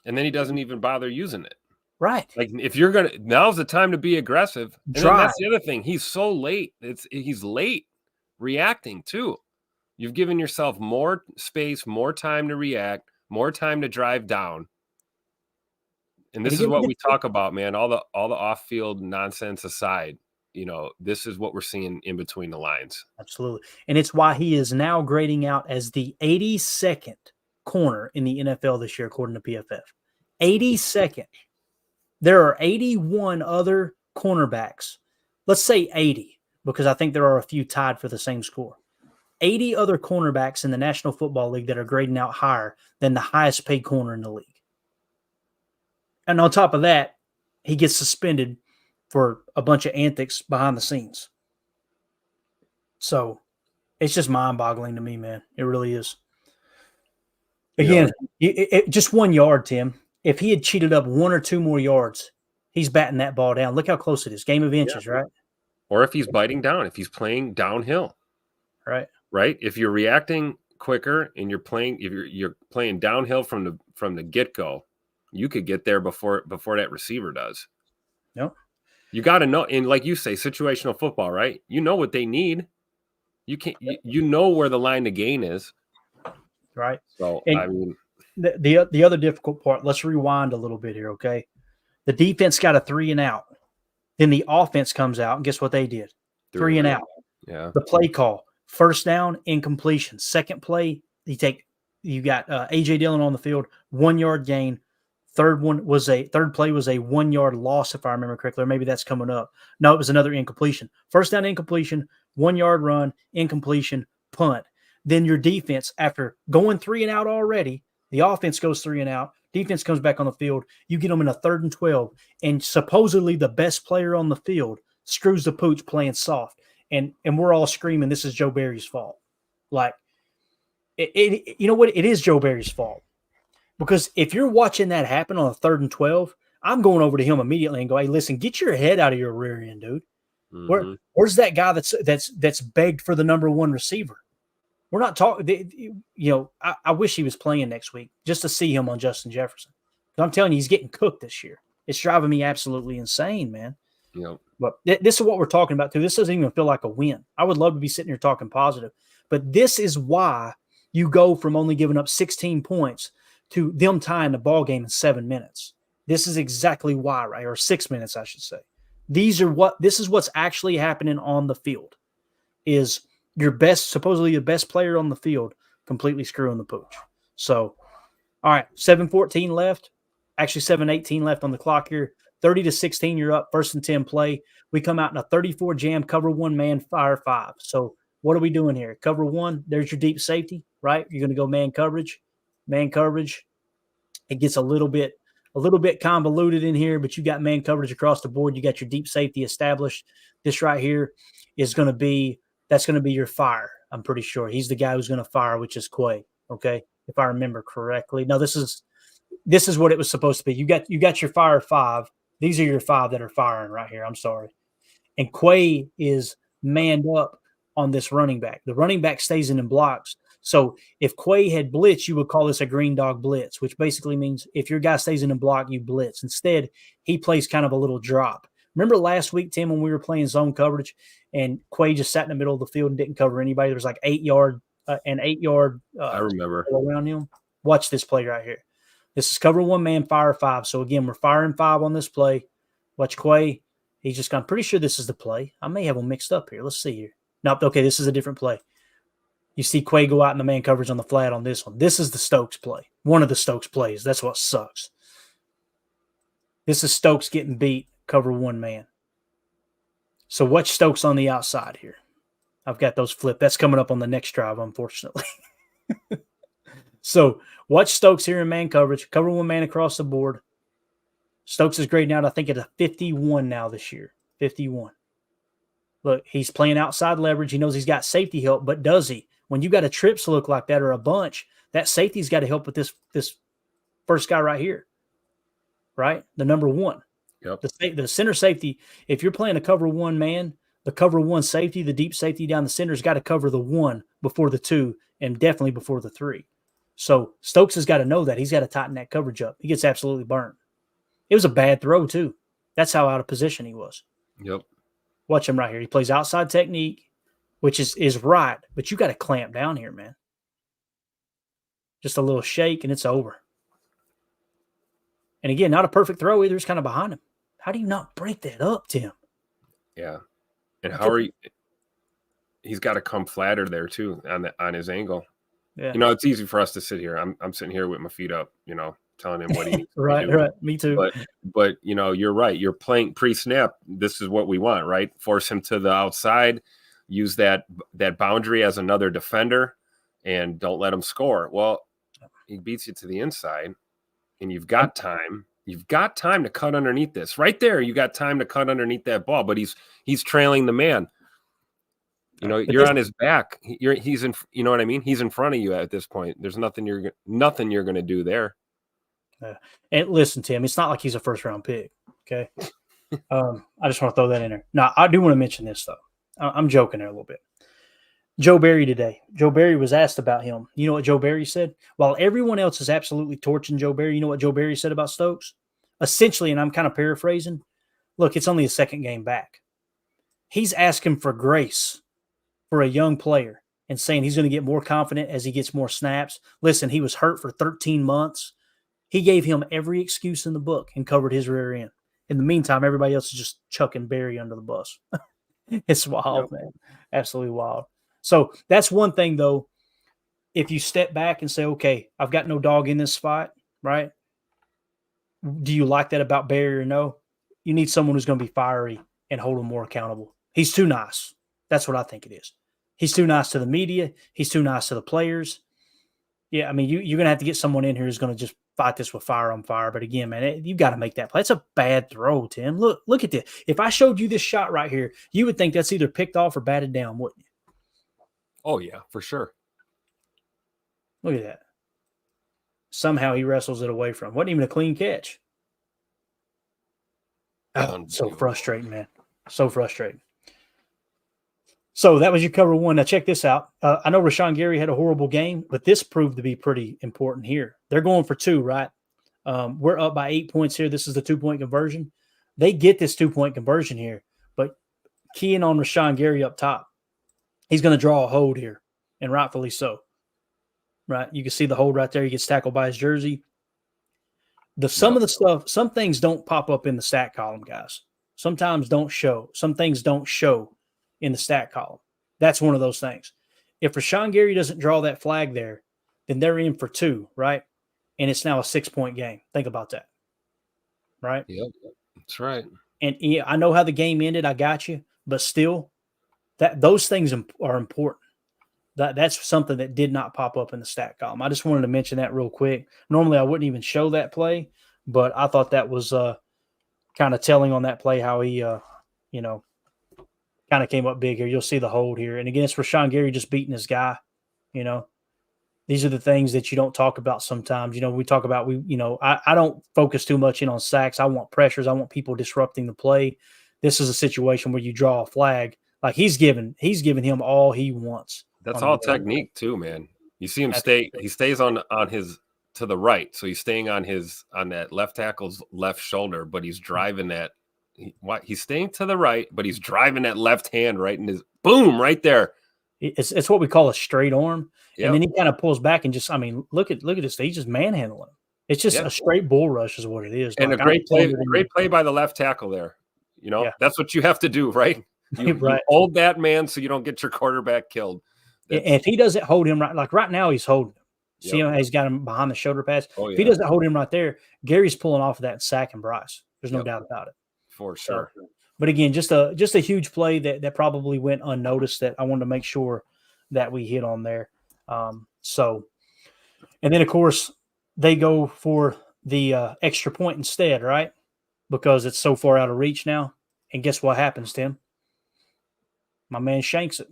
And then he doesn't even bother using it. Right. Like if you're gonna, now's the time to be aggressive. And then that's the other thing. He's so late. He's late reacting too. You've given yourself more space, more time to react, more time to drive down. And this is what we talk about, man. All the off-field nonsense aside, this is what we're seeing in between the lines. Absolutely. And it's why he is now grading out as the 82nd corner in the NFL this year, according to PFF. 82nd. There are 81 other cornerbacks. Let's say 80, because I think there are a few tied for the same score. 80 other cornerbacks in the National Football League that are grading out higher than the highest paid corner in the league. And on top of that, he gets suspended for a bunch of antics behind the scenes. So it's just mind-boggling to me, man. It really is. Again, just 1 yard, Tim. If he had cheated up 1 or 2 more yards, he's batting that ball down. Look how close it is. Game of inches, right? Or if he's biting down, if he's playing downhill. Right. Right? If you're reacting quicker and you're playing downhill from the get-go, you could get there before that receiver does. No. You got to know, and like you say, situational football, right? You know what they need. You can't. You know where the line to gain is. Right. So the other difficult part. Let's rewind a little bit here, okay? The defense got a 3 and out. Then the offense comes out, and guess what they did? 3 and out. Yeah. The play call: first down, incompletion. Second play, you got AJ Dillon on the field, 1 yard gain. Third play was a 1 yard loss, if I remember correctly, or maybe that's coming up. No, it was another incompletion. First down, incompletion, 1 yard run, incompletion, punt. then your defense, after going 3 and out already, the offense goes 3 and out, defense comes back on the field, you get them in a 3rd and 12, and supposedly the best player on the field screws the pooch playing soft. And we're all screaming, this is Joe Barry's fault. Like, you know what? It is Joe Barry's fault. Because if you're watching that happen on a 3rd and 12, I'm going over to him immediately and go, hey, listen, get your head out of your rear end, dude. Mm-hmm. Where's that guy that's begged for the number 1 receiver? We're not talking, I wish he was playing next week just to see him on Justin Jefferson. I'm telling you, he's getting cooked this year. It's driving me absolutely insane, man. Yep. But this is what we're talking about, too. This doesn't even feel like a win. I would love to be sitting here talking positive. But this is why you go from only giving up 16 points to them tying the ball game in 7 minutes. This is exactly why, right? Or 6 minutes, I should say. This is what's actually happening on the field. Is supposedly your best player on the field completely screwing the pooch. So, all right, 7:14 left. Actually, 7:18 left on the clock here. 30-16, you're up. 1st and 10 play. We come out in a 34 jam, cover 1 man, fire 5. So what are we doing here? Cover 1, there's your deep safety, right? You're going to go man coverage. Man coverage. It gets a little bit convoluted in here, but you got man coverage across the board. You got your deep safety established. This right here is going to be your fire. I'm pretty sure he's the guy who's going to fire, which is Quay. Okay, if I remember correctly. No, this is what it was supposed to be. You got your fire 5. These are your 5 that are firing right here. I'm sorry. And Quay is manned up on this running back. The running back stays in and blocks. So if Quay had blitz, you would call this a green dog blitz, which basically means if your guy stays in and block, you blitz. Instead, he plays kind of a little drop. Remember last week, Tim, when we were playing zone coverage and Quay just sat in the middle of the field and didn't cover anybody? There was like 8 yard I remember around him. Watch this play right here. This is cover 1 man, fire 5. So again, we're firing 5 on this play. Watch Quay. He's just gone. Pretty sure this is the play. I may have them mixed up here. Let's see here. Nope. Okay, this is a different play. You see Quay go out in the man coverage on the flat on this one. This is the Stokes play. One of the Stokes plays. That's what sucks. This is Stokes getting beat, cover 1 man. So watch Stokes on the outside here. I've got those flipped. That's coming up on the next drive, unfortunately. So watch Stokes here in man coverage. Cover 1 man across the board. Stokes is grading out, I think, at a 51 now this year. 51. Look, he's playing outside leverage. He knows he's got safety help, but does he? When you got a trips look like that or a bunch, that safety's got to help with this first guy right here, right? The number 1. Yep. The center safety, if you're playing a cover 1 man, the cover 1 safety, the deep safety down the center has got to cover the 1 before the 2 and definitely before the 3. So Stokes has got to know that. He's got to tighten that coverage up. He gets absolutely burnt. It was a bad throw, too. That's how out of position he was. Yep. Watch him right here. He plays outside technique, which is right, but you got to clamp down here, man. Just a little shake, and it's over. And again, not a perfect throw either. It's kind of behind him. How do you not break that up, Tim? Yeah. And how are you? He's got to come flatter there, too, on his angle. Yeah. It's easy for us to sit here. I'm sitting here with my feet up, telling him what he needs right, to do. Right. Me too. But you're right. You're playing pre-snap. This is what we want, right? Force him to the outside, use that boundary as another defender, and don't let him score. Well, he beats you to the inside, and you've got time. You've got time to cut underneath this. Right there, you got time to cut underneath that ball, but he's trailing the man. You're on his back. He's in. You know what I mean? He's in front of you at this point. There's nothing you're going to do there. And listen, Tim, it's not like he's a first-round pick. Okay, I just want to throw that in there. Now, I do want to mention this though. I'm joking there a little bit. Joe Barry today. Joe Barry was asked about him. You know what Joe Barry said? While everyone else is absolutely torching Joe Barry, you know what Joe Barry said about Stokes? Essentially, and I'm kind of paraphrasing. Look, it's only a second game back. He's asking for grace for a young player and saying he's going to get more confident as he gets more snaps. Listen, he was hurt for 13 months. He gave him every excuse in the book and covered his rear end. In the meantime, everybody else is just chucking Barry under the bus. It's wild, man. Absolutely wild. So that's one thing, though. If you step back and say, okay, I've got no dog in this fight, right? Do you like that about Barry or no? You need someone who's going to be fiery and hold him more accountable. He's too nice. That's what I think it is. He's too nice to the media. He's too nice to the players. Yeah, I mean, you're going to have to get someone in here who's going to just fight this with fire on fire. But again, man, you've got to make that play. It's a bad throw, Tim. Look at this. If I showed you this shot right here, you would think that's either picked off or batted down, wouldn't you? Oh, yeah, for sure. Look at that. Somehow he wrestles it away from him. Wasn't even a clean catch. Oh, so frustrating, man. So frustrating. So that was your cover one. Now check this out. I know Rashawn Gary had a horrible game, but this proved to be pretty important here. They're going for 2, right? We're up by 8 points here. This is the 2-point conversion. They get this 2-point conversion here, but keying on Rashawn Gary up top, he's going to draw a hold here, and rightfully so. Right? You can see the hold right there. He gets tackled by his jersey. Some of the stuff, some things don't pop up in the stat column, guys. Sometimes don't show. Some things don't show in the stat column. That's one of those things. If Rashawn Gary doesn't draw that flag there, then they're in for 2, right? And it's now a 6-point game. Think about that. Right? Yep, that's right. And yeah, I know how the game ended. I got you. But still, those things are important. That's something that did not pop up in the stat column. I just wanted to mention that real quick. Normally, I wouldn't even show that play, but I thought that was kind of telling on that play how he, kind of came up big here. You'll see the hold here. And again, it's Rashawn Gary just beating his guy. These are the things that you don't talk about sometimes. We talk about, I don't focus too much in on sacks. I want pressures. I want people disrupting the play. This is a situation where you draw a flag. Like he's giving him all he wants. That's all technique too, man. You see him he stays on his to the right. So he's staying on that left tackle's left shoulder, but he's driving that. He's staying to the right, but he's driving that left hand right in his boom right there. It's what we call a straight arm. Yep. And then he kind of pulls back and just, look at this. He's just manhandling him. It's just a straight bull rush is what it is. And a great play by the left tackle there. That's what you have to do, right? You hold that man so you don't get your quarterback killed. If he doesn't hold him right, like right now he's holding him. See how he's got him behind the shoulder pads? Oh, yeah. If he doesn't hold him right there, Gary's pulling off of that and sacking Bryce. There's no doubt about it. For sure. But again, just a huge play that probably went unnoticed that I wanted to make sure that we hit on there. And then of course they go for the extra point instead, right? Because it's so far out of reach now. And guess what happens, Tim? My man shanks it.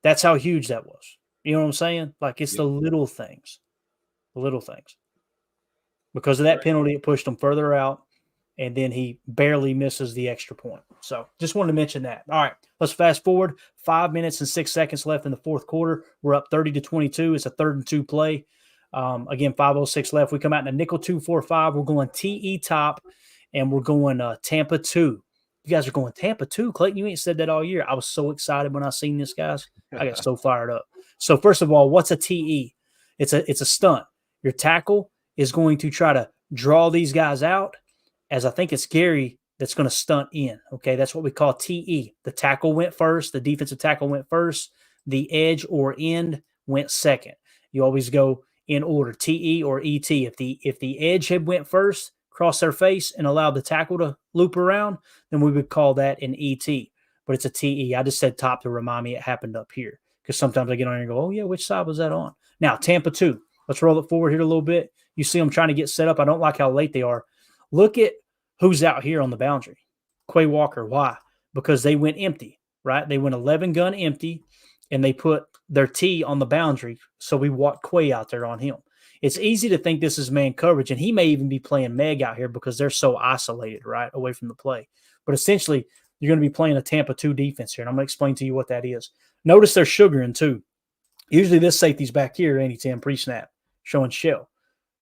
That's how huge that was. You know what I'm saying? Like it's the little things. The little things. Because of that penalty, it pushed them further out. And then he barely misses the extra point. So just wanted to mention that. All right, let's fast forward. 5 minutes and 6 seconds left in the fourth quarter. We're up 30-22. It's a 3rd and 2 play. Again, 5:06 left. We come out in a nickel 2-4-5. We're going TE top, and we're going Tampa 2. You guys are going Tampa 2. Clayton, you ain't said that all year. I was so excited when I seen this, guys. I got so fired up. So first of all, what's a TE? It's a stunt. Your tackle is going to try to draw these guys out, as I think it's Gary that's going to stunt in. Okay, that's what we call TE. The tackle went first. The defensive tackle went first. The edge or end went second. You always go in order, TE or ET. If the edge had went first, cross their face, and allowed the tackle to loop around, then we would call that an ET. But it's a TE. I just said top to remind me it happened up here. Because sometimes I get on here and go, oh, yeah, which side was that on? Now, Tampa 2. Let's roll it forward here a little bit. You see them trying to get set up. I don't like how late they are. Look at who's out here on the boundary. Quay Walker. Why? Because they went empty, right? They went 11 gun empty, and they put their T on the boundary. So we walked Quay out there on him. It's easy to think this is man coverage, and he may even be playing Meg out here because they're so isolated, right, away from the play. But essentially, you're going to be playing a Tampa 2 defense here, and I'm going to explain to you what that is. Notice they're sugaring too. Usually this safety's back here, anytime pre-snap, showing shell.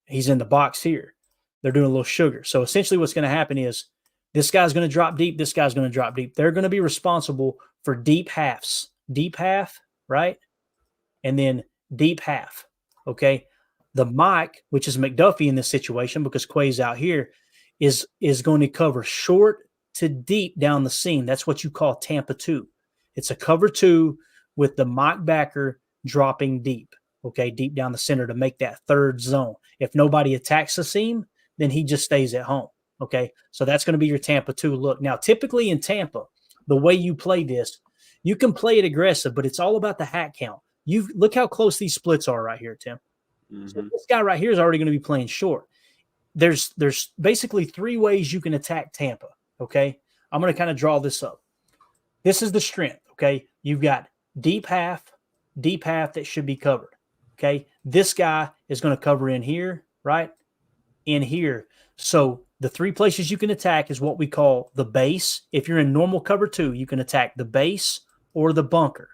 He's in the box here. They're doing a little sugar. So essentially what's going to happen is this guy's going to drop deep, this guy's going to drop deep. They're going to be responsible for deep halves. Deep half, right? And then deep half, okay? The Mike, which is McDuffie in this situation because Quay's out here, is going to cover short to deep down the seam. That's what you call Tampa 2. It's a cover 2 with the Mike backer dropping deep, okay, deep down the center to make that third zone. If nobody attacks the seam, then he just stays at home, okay? So that's going to be your Tampa 2 look. Now, typically in Tampa, the way you play this, You can play it aggressive, but it's all about the hat count. Look how close these splits are right here, Tim. So this guy right here is already going to be playing short. There's basically 3 ways you can attack Tampa, okay? I'm going to kind of draw this up. This is the strength, okay? You've got deep half that should be covered, okay? This guy is going to cover in here, right? In here. So the 3 places you can attack is what we call the base. If you're in normal cover 2, you can attack the base or the bunker,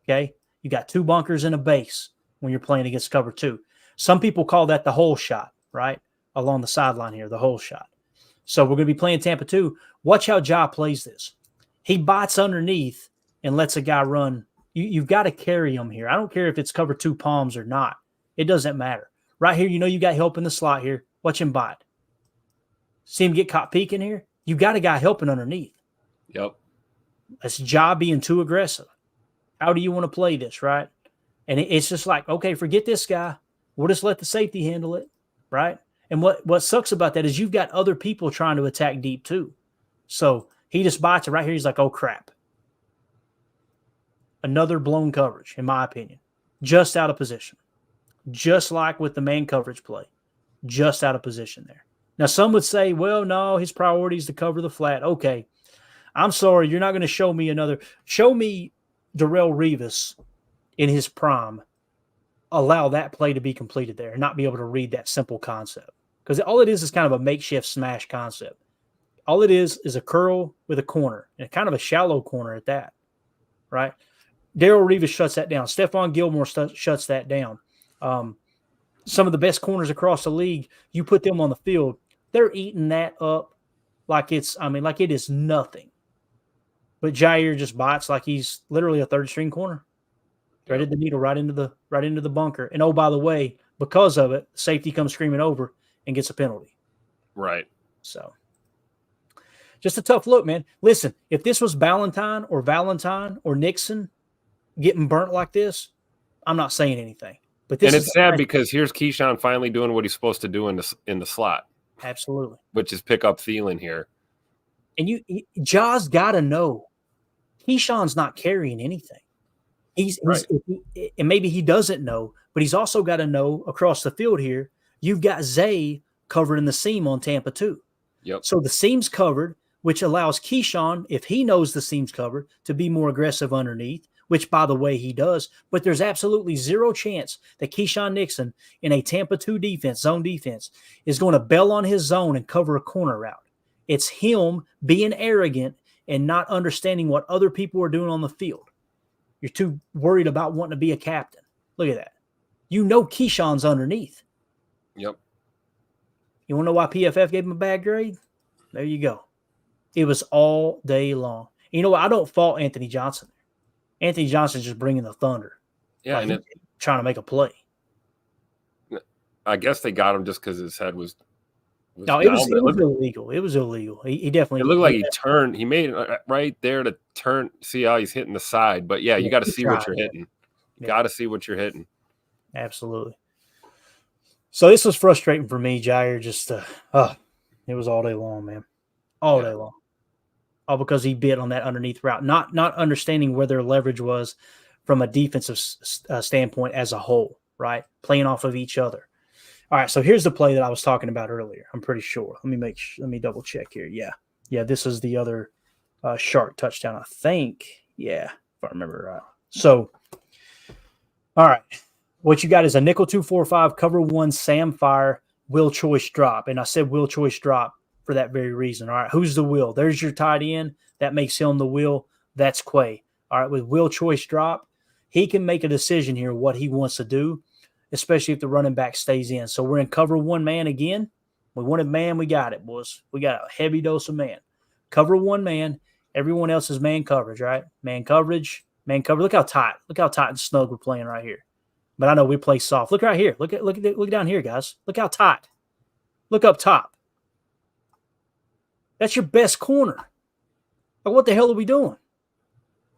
okay? You got 2 bunkers and a base when you're playing against cover 2. Some people call that the hole shot, right? Along the sideline here, the hole shot. So we're going to be playing Tampa 2. Watch how Ja plays this. He bites underneath and lets a guy run. You've got to carry him here. I don't care if it's cover 2 palms or not. It doesn't matter. Right here, you got help in the slot here. Watch him bite. See him get caught peeking here? You got a guy helping underneath. Yep. That's Ja being too aggressive. How do you want to play this, right? And it's just like, okay, forget this guy. We'll just let the safety handle it, right? And what sucks about that is you've got other people trying to attack deep too. So he just bites it right here. He's like, oh, crap. Another blown coverage, in my opinion. Just out of position. Just like with the man coverage play. Just out of position there. Now, some would say, well, no, his priority is to cover the flat. Okay. I'm sorry. You're not going to show me another. Show me Darrelle Revis in his prime. Allow that play to be completed there and not be able to read that simple concept. Because all it is kind of a makeshift smash concept. All it is a curl with a corner, and kind of a shallow corner at that, right? Darrelle Revis shuts that down. Stephon Gilmore shuts that down. Some of the best corners across the league, you put them on the field, they're eating that up like it is nothing. But Jaire just bites like he's literally a third-string corner. Threaded the needle right into the bunker. And, oh, by the way, because of it, safety comes screaming over and gets a penalty. Right. So, just a tough look, man. Listen, if this was Valentine or Nixon getting burnt like this, I'm not saying anything. But this it's sad because here's Keyshawn finally doing what he's supposed to do in the slot. Absolutely. Which is pick up Thielen here. And Ja's got to know Keyshawn's not carrying anything. He's and maybe he doesn't know, but he's also got to know across the field here, you've got Zay covered in the seam on Tampa too. Yep. So the seam's covered, which allows Keyshawn, if he knows the seam's covered, to be more aggressive underneath, which, by the way, he does. But there's absolutely zero chance that Keyshawn Nixon in a Tampa 2 defense, zone defense, is going to bail on his zone and cover a corner route. It's him being arrogant and not understanding what other people are doing on the field. You're too worried about wanting to be a captain. Look at that. You know Keyshawn's underneath. Yep. You want to know why PFF gave him a bad grade? There you go. It was all day long. You know what? I don't fault Anthony Johnson. Anthony Johnson's just bringing the thunder. Yeah, like and trying to make a play. I guess they got him just because his head was no, it was illegal. It was illegal. He definitely. It looked like he turned. He made it right there to turn. See how he's hitting the side. But yeah, you got to see what you're hitting. You got to see what you're hitting. Absolutely. So this was frustrating for me, Jaire. Just it was all day long, man. All day long. All because he bit on that underneath route, not understanding where their leverage was from a defensive standpoint as a whole, right? Playing off of each other. All right, so here's the play that I was talking about earlier. I'm pretty sure. Let me double check here. Yeah, this is the other shark touchdown, I think. Yeah, if I remember right. So, all right, what you got is a nickel 2-4-5 cover 1 Sam Fire will choice drop, and I said will choice drop for that very reason. All right, who's the will? There's your tight end. That makes him the will. That's Quay. All right, with will choice drop, he can make a decision here what he wants to do, especially if the running back stays in. So we're in cover 1 man again. We wanted man. We got it, boys. We got a heavy dose of man. Cover 1 man. Everyone else is man coverage, right? Man coverage. Look how tight. Look how tight and snug we're playing right here. But I know we play soft. Look right here. Look down here, guys. Look how tight. Look up top. That's your best corner. Like, what the hell are we doing?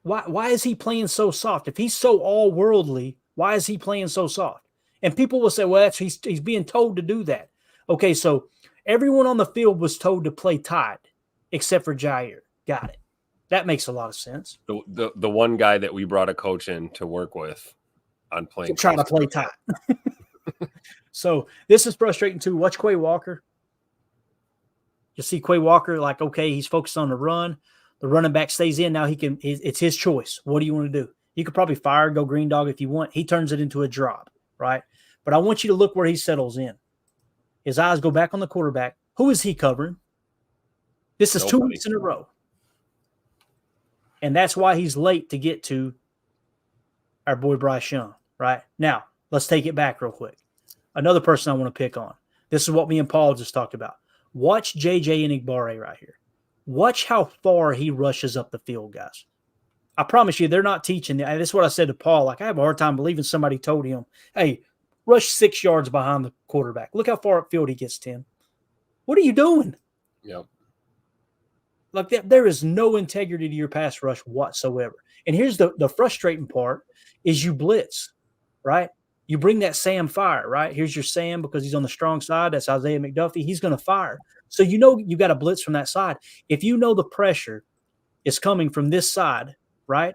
Why is he playing so soft? If he's so all-worldly, why is he playing so soft? And people will say, well, he's being told to do that. Okay, so everyone on the field was told to play tight except for Jaire. Got it. That makes a lot of sense. The one guy that we brought a coach in to work with on playing. Trying to play tight. So this is frustrating too. Watch Quay Walker. You see Quay Walker, like, okay, he's focused on the run. The running back stays in. Now it's his choice. What do you want to do? You could probably fire, go green dog if you want. He turns it into a drop, right? But I want you to look where he settles in. His eyes go back on the quarterback. Who is he covering? This is 2 weeks in a row. And that's why he's late to get to our boy Bryce Young, right? Now, let's take it back real quick. Another person I want to pick on. This is what me and Paul just talked about. Watch JJ Enigbare right here. Watch how far he rushes up the field, guys. I promise you, they're not teaching. This is what I said to Paul. Like, I have a hard time believing somebody told him, hey, rush 6 yards behind the quarterback. Look how far upfield he gets, Tim. What are you doing? Yep. Like that, there is no integrity to your pass rush whatsoever. And here's the frustrating part is you blitz, right? You bring that Sam fire, right? Here's your Sam because he's on the strong side. That's Isaiah McDuffie. He's going to fire. So you know you got a blitz from that side. If you know the pressure is coming from this side, right?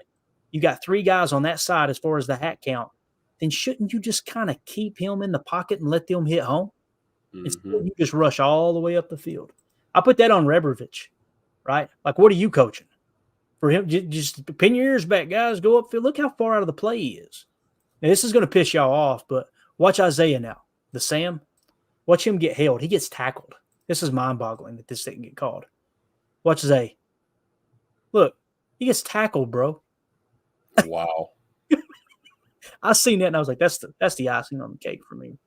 You got 3 guys on that side as far as the hat count. Then shouldn't you just kind of keep him in the pocket and let them hit home? Instead, you just rush all the way up the field. I put that on Rebrovich, right? Like, what are you coaching? For him, just pin your ears back, guys. Go upfield. Look how far out of the play he is. Now, this is going to piss y'all off, but watch Isaiah now. The Sam, watch him get held. He gets tackled. This is mind-boggling that this didn't get called. Watch Zay. Look, he gets tackled, bro. Wow. I seen that and I was like, that's the icing on the cake for me.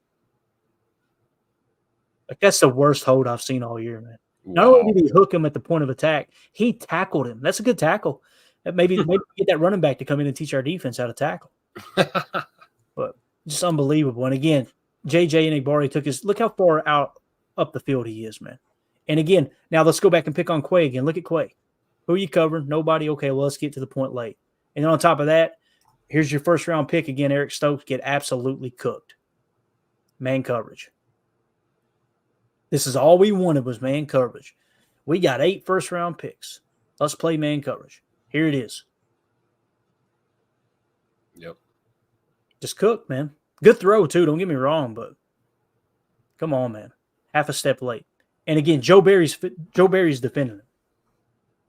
Like, that's the worst hold I've seen all year, man. Wow. Not only did he hook him at the point of attack, he tackled him. That's a good tackle. Maybe get that running back to come in and teach our defense how to tackle. But just unbelievable. And again, JJ Enigbare took his – look how far out up the field he is, man. And again, now let's go back and pick on Quay again. Look at Quay. Who are you covering? Nobody. Okay, well, let's get to the point late. And then on top of that, here's your first-round pick again, Eric Stokes. Get absolutely cooked. Man coverage. This is all we wanted was man coverage. We got 8 first-round picks. Let's play man coverage. Here it is. Yep. Just cook, man. Good throw, too. Don't get me wrong, but come on, man. Half a step late. And again, Joe Barry's defending him.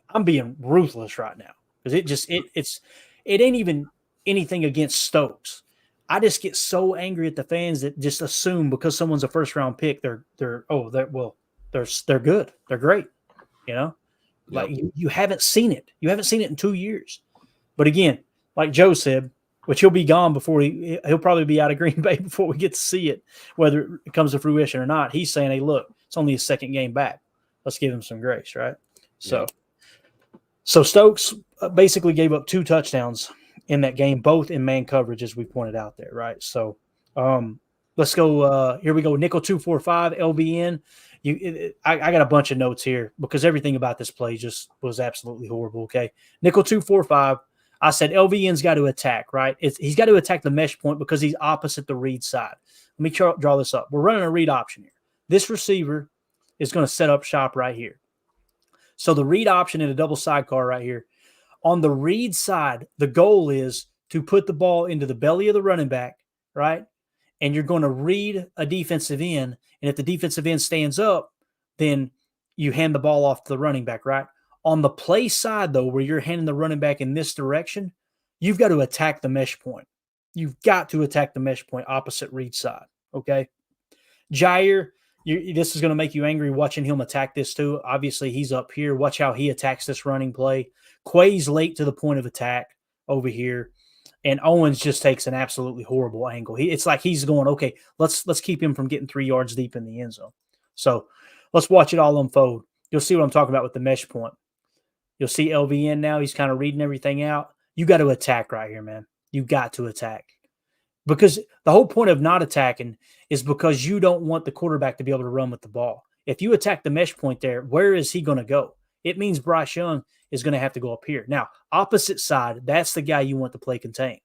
I'm being ruthless right now because it ain't even anything against Stokes. I just get so angry at the fans that just assume because someone's a first round pick, they're good. They're great. You know, like you haven't seen it. You haven't seen it in 2 years. But again, like Joe said, which he'll be gone before he'll probably be out of Green Bay before we get to see it, whether it comes to fruition or not. He's saying, hey, look, it's only his second game back. Let's give him some grace, right? So Stokes basically gave up 2 touchdowns in that game, both in man coverage, as we pointed out there, right? So let's go. Here we go. Nickel 2-4-5 LBN. I got a bunch of notes here because everything about this play just was absolutely horrible. Okay, nickel 2-4-5. I said LVN's got to attack, right? He's got to attack the mesh point because he's opposite the read side. Let me draw this up. We're running a read option here. This receiver is going to set up shop right here. So the read option in a double sidecar right here. On the read side, the goal is to put the ball into the belly of the running back, right? And you're going to read a defensive end. And if the defensive end stands up, then you hand the ball off to the running back, right? On the play side, though, where you're handing the running back in this direction, you've got to attack the mesh point. You've got to attack the mesh point opposite read side, okay? Jaire, this is going to make you angry watching him attack this too. Obviously, he's up here. Watch how he attacks this running play. Quay's late to the point of attack over here, and Owens just takes an absolutely horrible angle. It's like he's going, okay, let's keep him from getting 3 yards deep in the end zone. So let's watch it all unfold. You'll see what I'm talking about with the mesh point. You'll see LVN now. He's kind of reading everything out. You got to attack right here, man. You got to attack. Because the whole point of not attacking is because you don't want the quarterback to be able to run with the ball. If you attack the mesh point there, where is he going to go? It means Bryce Young is going to have to go up here. Now, opposite side, that's the guy you want to play contain.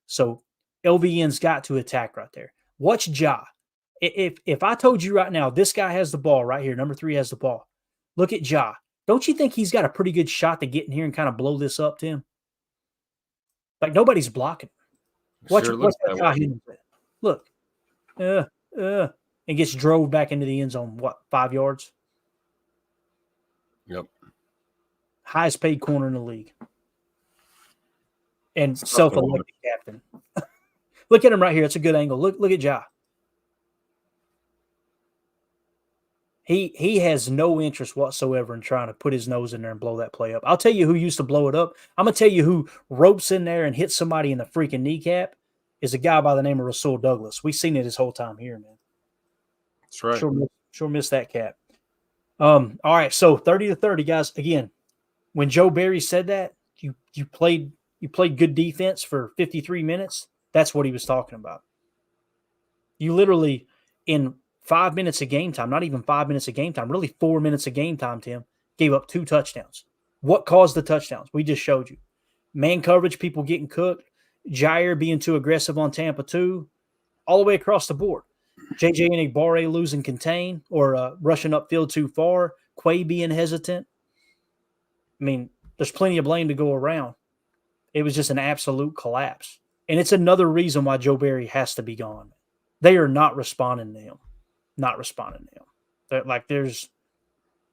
So LVN's got to attack right there. Watch Ja. If I told you right now, this guy has the ball right here, number 3 has the ball. Look at Ja. Don't you think he's got a pretty good shot to get in here and kind of blow this up, Tim? Like nobody's blocking. Watch that guy hit him. Look, and gets drove back into the end zone. What, 5 yards? Yep. Highest paid corner in the league, and self-elected captain. Look at him right here. It's a good angle. Look at Ja. He has no interest whatsoever in trying to put his nose in there and blow that play up. I'll tell you who used to blow it up. I'm going to tell you who ropes in there and hits somebody in the freaking kneecap is a guy by the name of Rasul Douglas. We've seen it his whole time here, man. That's right. Sure missed that cap. All right, so 30-30, guys. Again, when Joe Barry said that, you played good defense for 53 minutes. That's what he was talking about. You literally, in 5 minutes of game time, not even 5 minutes of game time, really 4 minutes of game time, Tim, gave up 2 touchdowns. What caused the touchdowns? We just showed you. Man coverage, people getting cooked, Jaire being too aggressive on Tampa 2, all the way across the board. JJ Enagbare losing contain or rushing upfield too far, Quay being hesitant. I mean, there's plenty of blame to go around. It was just an absolute collapse. And it's another reason why Joe Barry has to be gone. They are not responding to him. Not responding to him. Like there's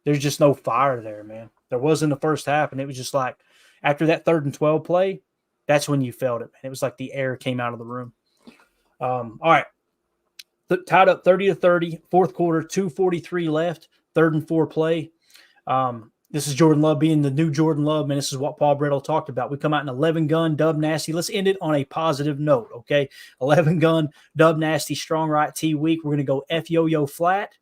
just no fire there, man. There was in the first half, and it was just like after that 3rd and 12 play, that's when you felt it, man. It was like the air came out of the room. All right. Tied up 30-30, fourth quarter, 2:43 left, 3rd and 4 play. This is Jordan Love being the new Jordan Love, man. This is what Paul Bretl talked about. We come out in 11 gun, dub nasty. Let's end it on a positive note, okay? 11 gun, dub nasty, strong right T weak. We're going to go F yo-yo flat,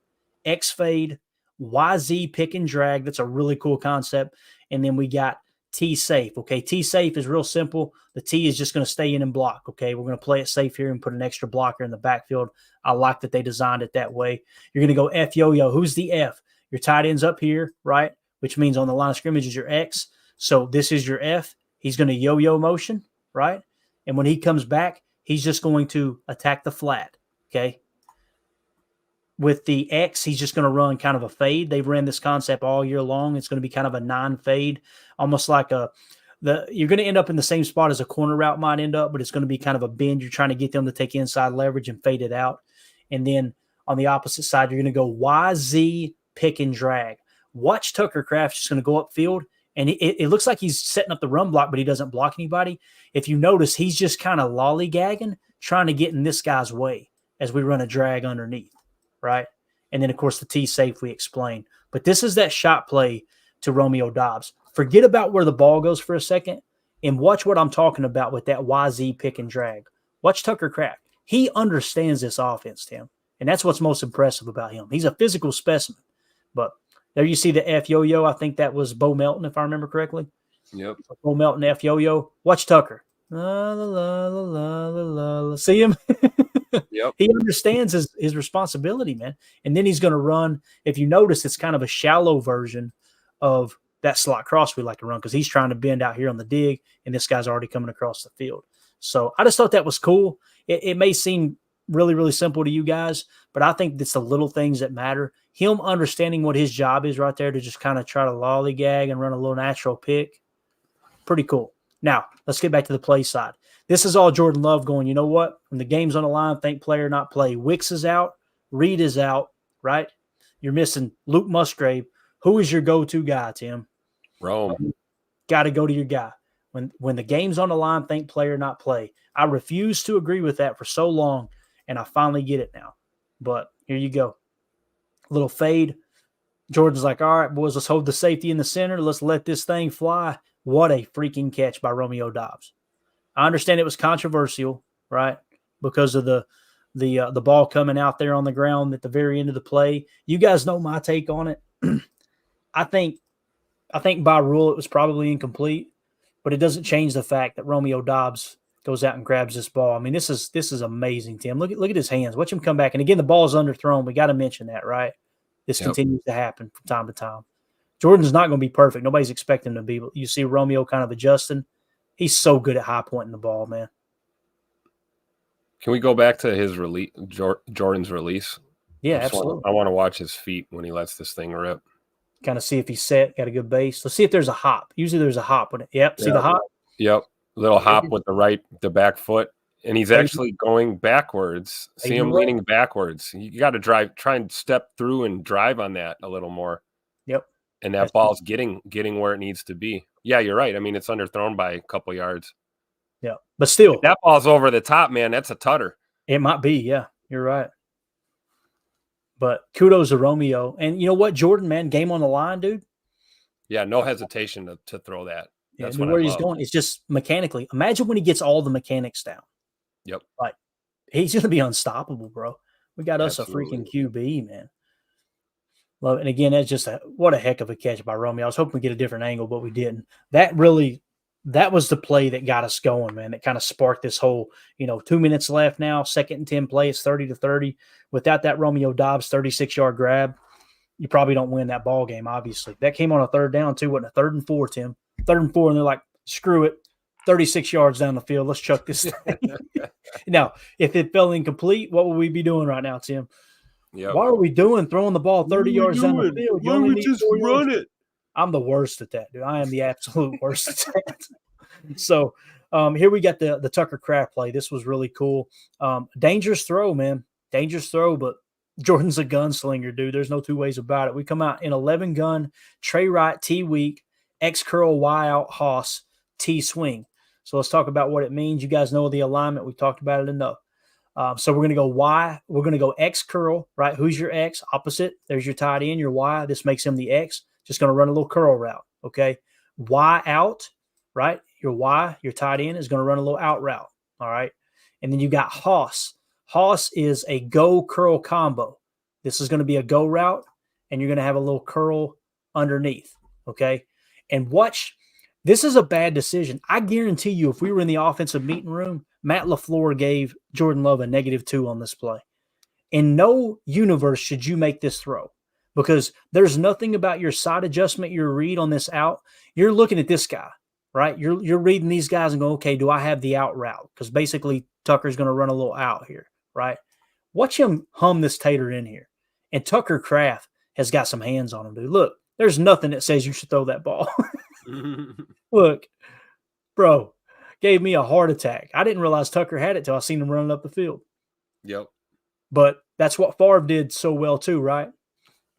X fade, YZ pick and drag. That's a really cool concept. And then we got T safe, okay? T safe is real simple. The T is just going to stay in and block, okay? We're going to play it safe here and put an extra blocker in the backfield. I like that they designed it that way. You're going to go F yo-yo. Who's the F? Your tight end's up here, right? Which means on the line of scrimmage is your X. So this is your F. He's going to yo-yo motion, right? And when he comes back, he's just going to attack the flat, okay? With the X, he's just going to run kind of a fade. They've ran this concept all year long. It's going to be kind of a non-fade, almost like you're going to end up in the same spot as a corner route might end up, but it's going to be kind of a bend. You're trying to get them to take inside leverage and fade it out. And then on the opposite side, you're going to go YZ pick and drag. Watch Tucker Kraft just going to go upfield, and it looks like he's setting up the run block, but he doesn't block anybody. If you notice, he's just kind of lollygagging, trying to get in this guy's way as we run a drag underneath, right? And then, of course, the T safe we explained. But this is that shot play to Romeo Doubs. Forget about where the ball goes for a second and watch what I'm talking about with that YZ pick and drag. Watch Tucker Kraft. He understands this offense, Tim, and that's what's most impressive about him. He's a physical specimen, but there you see the F yo-yo. I think that was Bo Melton, if I remember correctly. Yep. Bo Melton, F yo-yo. Watch Tucker. La, la, la, la, la, la, la. See him? Yep. He understands his responsibility, man. And then he's going to run. If you notice, it's kind of a shallow version of that slot cross we like to run because he's trying to bend out here on the dig, and this guy's already coming across the field. So I just thought that was cool. It may seem really, really simple to you guys, but I think it's the little things that matter. Him understanding what his job is right there to just kind of try to lollygag and run a little natural pick. Pretty cool. Now, let's get back to the play side. This is all Jordan Love going, you know what? When the game's on the line, think player, not play. Wicks is out. Reed is out, right? You're missing Luke Musgrave. Who is your go-to guy, Tim? Rome. Got to go to your guy. When the game's on the line, think player, not play. I refused to agree with that for so long, and I finally get it now. But here you go. Little fade. Jordan's like, all right, boys, let's hold the safety in the center. Let's let this thing fly. What a freaking catch by Romeo Doubs. I understand it was controversial, right, because of the ball coming out there on the ground at the very end of the play. You guys know my take on it. I think by rule it was probably incomplete, but it doesn't change the fact that Romeo Doubs goes out and grabs this ball. I mean, this is amazing, Tim. Look at his hands. Watch him come back. And again, the ball's underthrown. We got to mention that, right? This continues to happen from time to time. Jordan's not going to be perfect. Nobody's expecting him to be, but you see Romeo kind of adjusting. He's so good at high pointing the ball, man. Can we go back to his release, Jordan's release? Yeah, absolutely. I want to watch his feet when he lets this thing rip. kind of see if he's set, got a good base. Let's see if there's a hop. Usually there's a hop with it. Yep. See the hop? Yep. Little hop with the back foot. And he's actually going backwards. See him leaning backwards. You got to try and step through and drive on that a little more. Yep. And that ball's getting where it needs to be. Yeah, you're right. I mean, it's underthrown by a couple yards. Yeah. But still. If that ball's over the top, man, that's a tutter. It might be. Yeah. You're right. But kudos to Romeo. And you know what, Jordan, man, game on the line, dude. Yeah, no hesitation to throw that. That's where he's going. It's just mechanically. Imagine when he gets all the mechanics down. Yep. Like, he's going to be unstoppable, bro. We got us a freaking QB, man. Love it. And again, that's just what a heck of a catch by Romeo. I was hoping we get a different angle, but we didn't. That was the play that got us going, man. That kind of sparked this whole, 2 minutes left now, 2nd and 10 play. It's 30-30. Without that Romeo Dobbs 36-yard grab, you probably don't win that ball game, obviously. That came on a 3rd down, too, wasn't a 3rd and 4, Tim. 3rd and 4, and they're like, screw it. 36 yards down the field. Let's chuck this thing. Now, if it fell incomplete, what would we be doing right now, Tim? Yep. What are we doing throwing the ball 30 yards down the field? Why don't we just run it? I'm the worst at that, dude. I am the absolute worst at that. So here we got the Tucker Kraft play. This was really cool. Dangerous throw, man. Dangerous throw, but Jordan's a gunslinger, dude. There's no two ways about it. We come out in 11 gun, Trey Wright, T weak, X curl, Y out, Haas, T swing. So let's talk about what it means. You guys know the alignment. We've talked about it enough. So we're going to go Y. We're going to go X curl, right? Who's your X? Opposite. There's your tight end, your Y. This makes him the X. Just going to run a little curl route, okay? Y out, right? Your Y, your tight end, is going to run a little out route, all right? And then you got Haas. Haas is a go curl combo. This is going to be a go route, and you're going to have a little curl underneath, okay? And watch. This is a bad decision. I guarantee you, if we were in the offensive meeting room, Matt LaFleur gave Jordan Love a -2 on this play. In no universe should you make this throw, because there's nothing about your side adjustment, your read on this out. You're looking at this guy, right? You're reading these guys and go, okay, do I have the out route? Because basically Tucker's going to run a little out here, right? Watch him hum this tater in here. And Tucker Kraft has got some hands on him, dude. Look, there's nothing that says you should throw that ball. Look, bro, gave me a heart attack. I didn't realize Tucker had it till I seen him running up the field. Yep. But that's what Favre did so well too, right?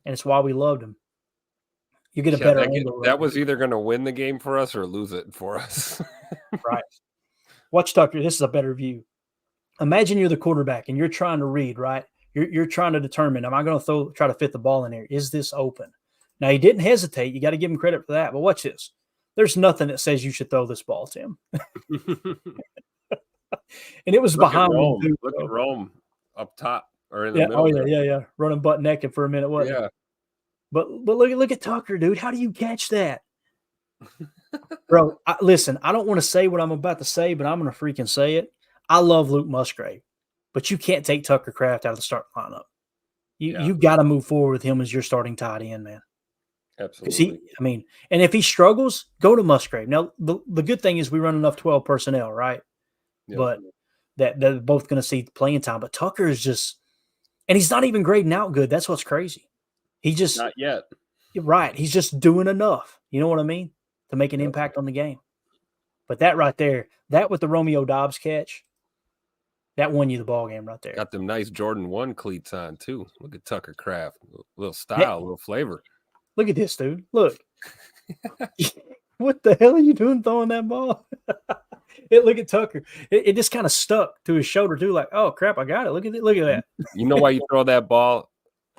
And it's why we loved him. You get a better angle. That was either going to win the game for us or lose it for us. Right. Watch Tucker. This is a better view. Imagine you're the quarterback and you're trying to read, right? You're trying to determine, am I going to try to fit the ball in there? Is this open? Now, he didn't hesitate. You got to give him credit for that. But watch this. There's nothing that says you should throw this ball, Tim. And it was behind him. Look at Rome up top or in the middle. Oh, yeah. Running butt naked for a minute, wasn't it? But look at Tucker, dude. How do you catch that? Bro, listen, I don't want to say what I'm about to say, but I'm going to freaking say it. I love Luke Musgrave, but you can't take Tucker Kraft out of the starting lineup. You got to move forward with him as your starting tight end, man. Absolutely. And if he struggles, go to Musgrave. Now, the good thing is we run enough 12 personnel, right? Yep. But they're both going to see playing time. But Tucker is just – and he's not even grading out good. That's what's crazy. He just – not yet. Right. He's just doing enough. You know what I mean? To make an impact on the game. But that right there, that with the Romeo Dobbs catch, that won you the ball game right there. Got them nice Jordan 1 cleats on, too. Look at Tucker Kraft. A little style, a little flavor. Look at this, dude. Look. What the hell are you doing throwing that ball? Look at Tucker. It just kind of stuck to his shoulder, too. Like, oh, crap, I got it. Look at that. You know why you throw that ball?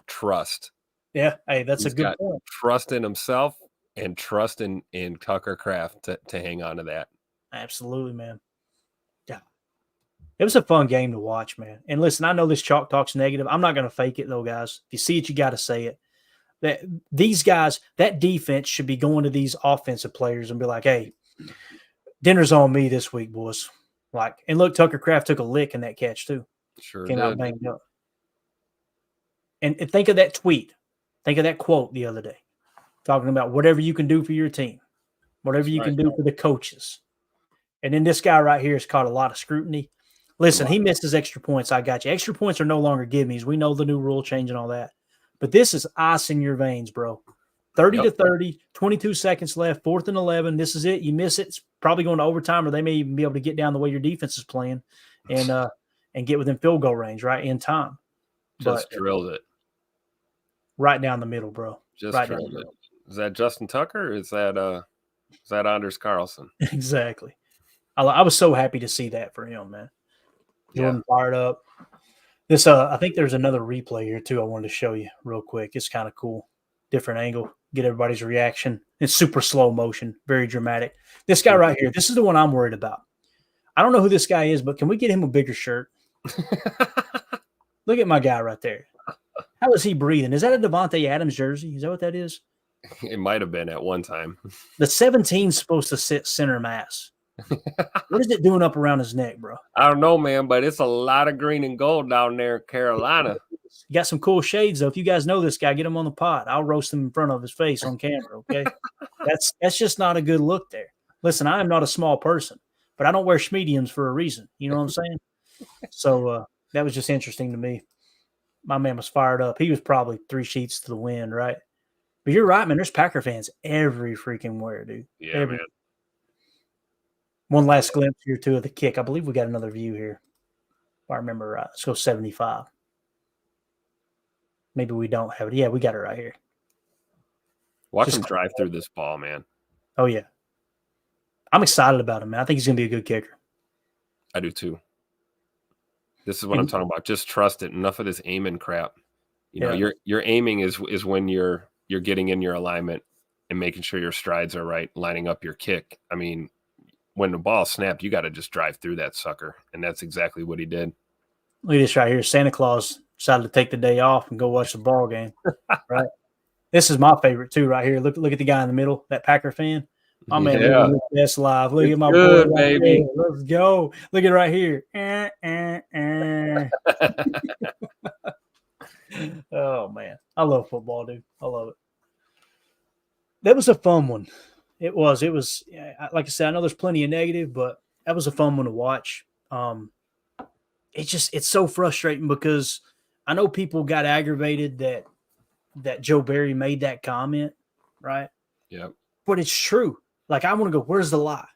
Trust. Yeah. Hey, that's a good point. Trust in himself and trust in Tucker Kraft to hang on to that. Absolutely, man. Yeah. It was a fun game to watch, man. And listen, I know this chalk talk's negative. I'm not going to fake it, though, guys. If you see it, you got to say it. That these guys, that defense should be going to these offensive players and be like, hey, dinner's on me this week, boys. Like, and look, Tucker Kraft took a lick in that catch, too. Sure Came did. out banged up. And think of that tweet. Think of that quote the other day. Talking about whatever you can do for your team. Whatever you can do for the coaches. And then this guy right here has caught a lot of scrutiny. Listen, he misses extra points. I got you. Extra points are no longer gimmies. We know the new rule change and all that. But this is ice in your veins, bro. 30 to 30, 22 seconds left, 4th and 11. This is it. You miss it, it's probably going to overtime, or they may even be able to get down the way your defense is playing and get within field goal range, right, in time. Just drilled it. Right down the middle, bro. Just right drilled it. Is that Justin Tucker or is that Anders Carlson? Exactly. I was so happy to see that for him, man. Jordan fired up. This I think there's another replay here too I wanted to show you real quick. It's kind of cool. Different angle. Get everybody's reaction. It's super slow motion, very dramatic. This guy right here, this is the one I'm worried about. I don't know who this guy is, but can we get him a bigger shirt? Look at my guy right there. How is he breathing? Is that a Devontae Adams jersey? Is that what that is? It might have been at one time. The 17's supposed to sit center mass. What is it doing up around his neck, bro? I don't know, man, but it's a lot of green and gold down there in Carolina. You got some cool shades, though. If you guys know this guy, get him on the pod. I'll roast him in front of his face on camera, okay? That's just not a good look there. Listen, I am not a small person, but I don't wear schmediums for a reason. You know what I'm saying? So that was just interesting to me. My man was fired up. He was probably 3 sheets to the wind, right? But you're right, man. There's Packer fans every freaking where, dude. Yeah, man. One last glimpse here, too, of the kick. I believe we got another view here. If I remember right. Let's go 75. Maybe we don't have it. Yeah, we got it right here. Watch him drive through this ball, man. Oh, yeah. I'm excited about him, man. I think he's going to be a good kicker. I do, too. This is what I'm talking about. Just trust it. Enough of this aiming crap. You know, your aiming is when you're getting in your alignment and making sure your strides are right, lining up your kick. I mean, when the ball snapped, you got to just drive through that sucker, and that's exactly what he did. Look at this right here. Santa Claus decided to take the day off and go watch the ball game. Right. This is my favorite too, right here. Look at the guy in the middle, that Packer fan. My man, living his best life. Look at my boy, right baby. Here. Let's go. Look at it right here. Oh man, I love football, dude. I love it. That was a fun one. It was. Like I said, I know there's plenty of negative, but that was a fun one to watch. It's so frustrating because I know people got aggravated that Joe Barry made that comment, right? Yeah. But it's true. Like, I want to go, where's the lie?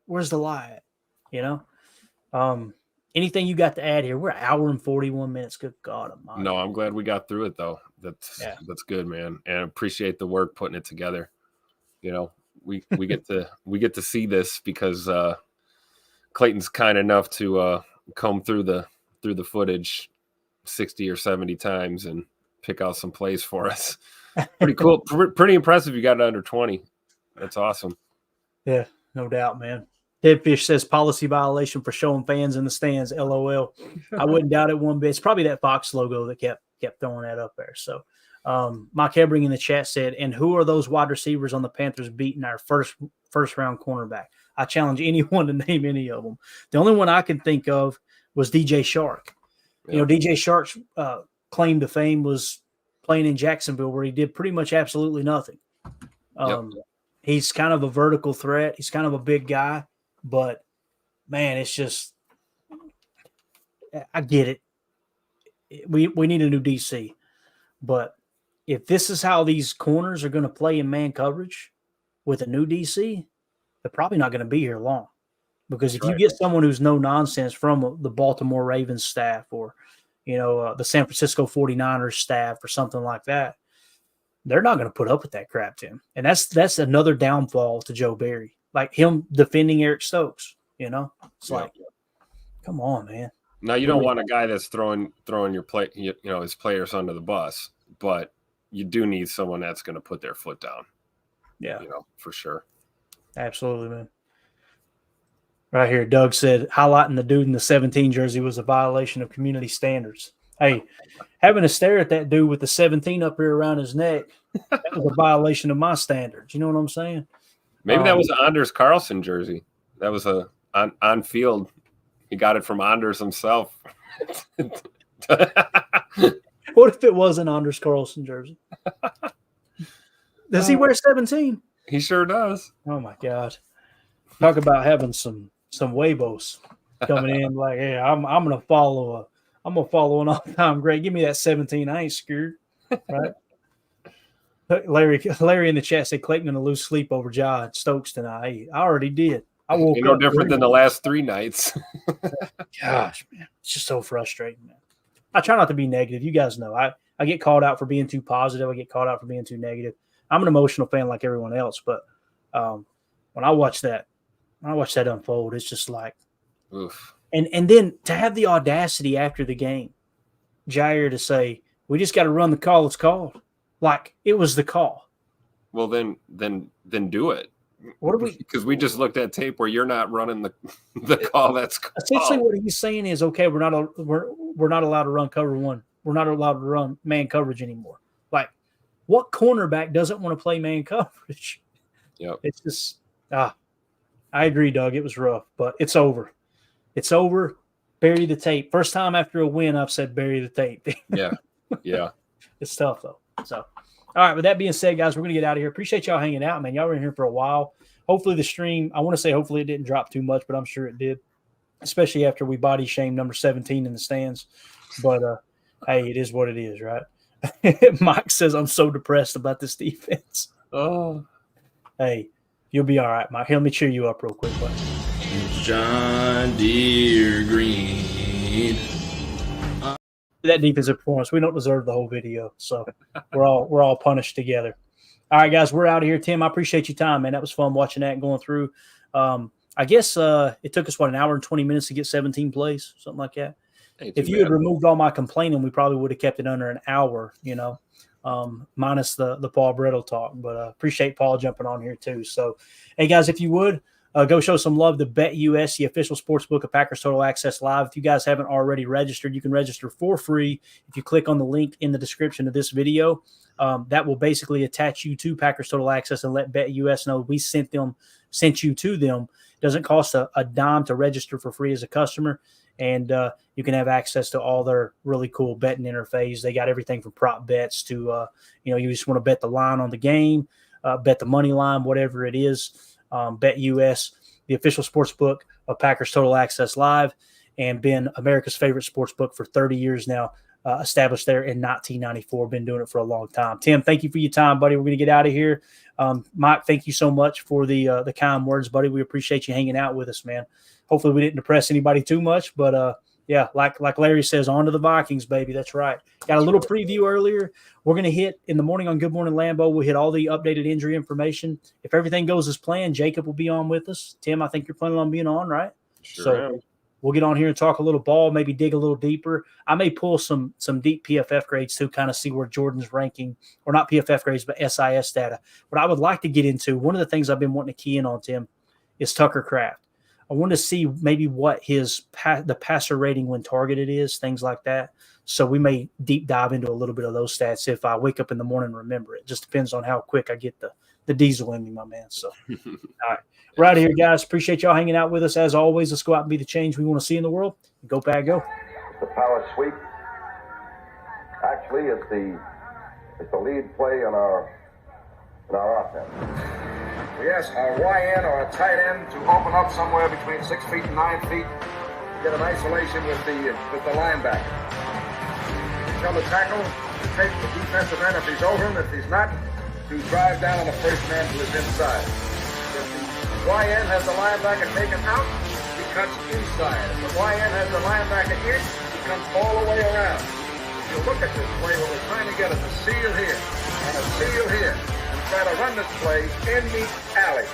Where's the lie at? You know? Anything you got to add here? We're an hour and 41 minutes. Good God Almighty. No, I'm glad we got through it though. That's good, man. And I appreciate the work putting it together. You know, we get to see this because Clayton's kind enough to comb through the footage 60 or 70 times and pick out some plays for us. Pretty cool. Pretty impressive. You got it under 20. That's awesome. Yeah, no doubt, man. Deadfish says policy violation for showing fans in the stands. LOL. I wouldn't doubt it one bit. It's probably that Fox logo that kept throwing that up there. So Mike Hebring in the chat said, and who are those wide receivers on the Panthers beating our first round cornerback? I challenge anyone to name any of them. The only one I can think of was DJ Shark. Yeah. You know, DJ Shark's claim to fame was playing in Jacksonville where he did pretty much absolutely nothing. He's kind of a vertical threat. He's kind of a big guy, but man, it's just, I get it. We need a new DC, but if this is how these corners are going to play in man coverage with a new DC, they're probably not going to be here long. Because if you get someone who's no nonsense from the Baltimore Ravens staff or, you know, the San Francisco 49ers staff or something like that, they're not going to put up with that crap, Tim. And that's another downfall to Joe Barry. Like him defending Eric Stokes, you know? It's like, come on, man. Now, you don't want a guy that's throwing your play, you know, his players under the bus, but you do need someone that's going to put their foot down. Yeah. You know, for sure. Absolutely, man. Right here, Doug said, highlighting the dude in the 17 jersey was a violation of community standards. Hey, having to stare at that dude with the 17 up here around his neck, that was a violation of my standards. You know what I'm saying? Maybe that was an Anders Carlson jersey. That was a on field. He got it from Anders himself. What if it was an Anders Carlson jersey? Does he wear 17? He sure does. Oh my God! Talk about having some Weibos coming in. Like, hey, I'm gonna follow an all-time great. Give me that 17. I ain't scared. Right? Larry in the chat said Clayton going to lose sleep over Ja Stokes tonight. Hey, I already did. I woke no up different than the last 3 nights. Gosh, man, it's just so frustrating, man. I try not to be negative. You guys know I get called out for being too positive. I get called out for being too negative. I'm an emotional fan like everyone else, but when I watch that unfold, it's just like, oof. And then to have the audacity after the game, Jaire to say, "We just got to run the call it's called," like it was the call. Well, then do it. What are we? Because we just looked at tape where you're not running the call. That's essentially what he's saying is, okay, we're not allowed to run cover one. We're not allowed to run man coverage anymore. Like, what cornerback doesn't want to play man coverage? Yep. It's just I agree, Doug. It was rough, but it's over. It's over. Bury the tape. First time after a win, I've said bury the tape. Yeah. It's tough though. So. All right, with that being said, guys, we're going to get out of here. Appreciate y'all hanging out, man. Y'all were in here for a while. Hopefully the stream, I want to say hopefully it didn't drop too much, but I'm sure it did, especially after we body shamed number 17 in the stands. But, hey, it is what it is, right? Mike says, I'm so depressed about this defense. Oh. Hey, you'll be all right, Mike. Here, let me cheer you up real quick, buddy. It's John Deere Green. That defensive performance, we don't deserve the whole video, so we're all punished together. All right, guys, we're out of here. Tim, I appreciate your time, man. That was fun watching that and going through. I guess it took us an hour and 20 minutes to get 17 plays, something like that. If you had removed all my complaining, we probably would have kept it under an hour, minus the Paul Bretl talk. But appreciate Paul jumping on here too. So, hey guys, if you would. Go show some love to BetUS, the official sportsbook of Packers Total Access Live. If you guys haven't already registered, you can register for free if you click on the link in the description of this video. That will basically attach you to Packers Total Access and let BetUS know we sent you to them. It doesn't cost a dime to register for free as a customer, and you can have access to all their really cool betting interface. They got everything from prop bets to you just want to bet the line on the game, bet the money line, whatever it is. BetUS, the official sports book of Packers Total Access Live, and been America's favorite sports book for 30 years now, established there in 1994. Been doing it for a long time. Tim, thank you for your time, buddy. We're going to get out of here. Mike, thank you so much for the kind words, buddy. We appreciate you hanging out with us, man. Hopefully we didn't depress anybody too much, but yeah, like Larry says, on to the Vikings, baby. That's right. Got a little preview earlier. We're going to hit in the morning on Good Morning Lambeau. We'll hit all the updated injury information. If everything goes as planned, Jacob will be on with us. Tim, I think you're planning on being on, right? Sure am. We'll get on here and talk a little ball, maybe dig a little deeper. I may pull some deep PFF grades to kind of see where Jordan's ranking, or not PFF grades, but SIS data. What I would like to get into, one of the things I've been wanting to key in on, Tim, is Tucker Kraft. I want to see maybe what the passer rating when targeted is, things like that. So we may deep dive into a little bit of those stats if I wake up in the morning and remember it. Just depends on how quick I get the diesel in me, my man. So, all right. We're out of here, guys. Appreciate y'all hanging out with us. As always, let's go out and be the change we want to see in the world. Go Pack, go. The power sweep. Actually, it's the lead play in our offense. We ask our YN or a tight end to open up somewhere between 6 feet and 9 feet. Get an isolation with the linebacker. Tell the tackle to take the defensive end if he's over him. If he's not, to drive down on the first man to his inside. If the YN has the linebacker taken out, he cuts inside. If the YN has the linebacker in, he comes all the way around. If you look at this play, what we're trying to get is a seal here and a seal here. Try to run this play in the alley.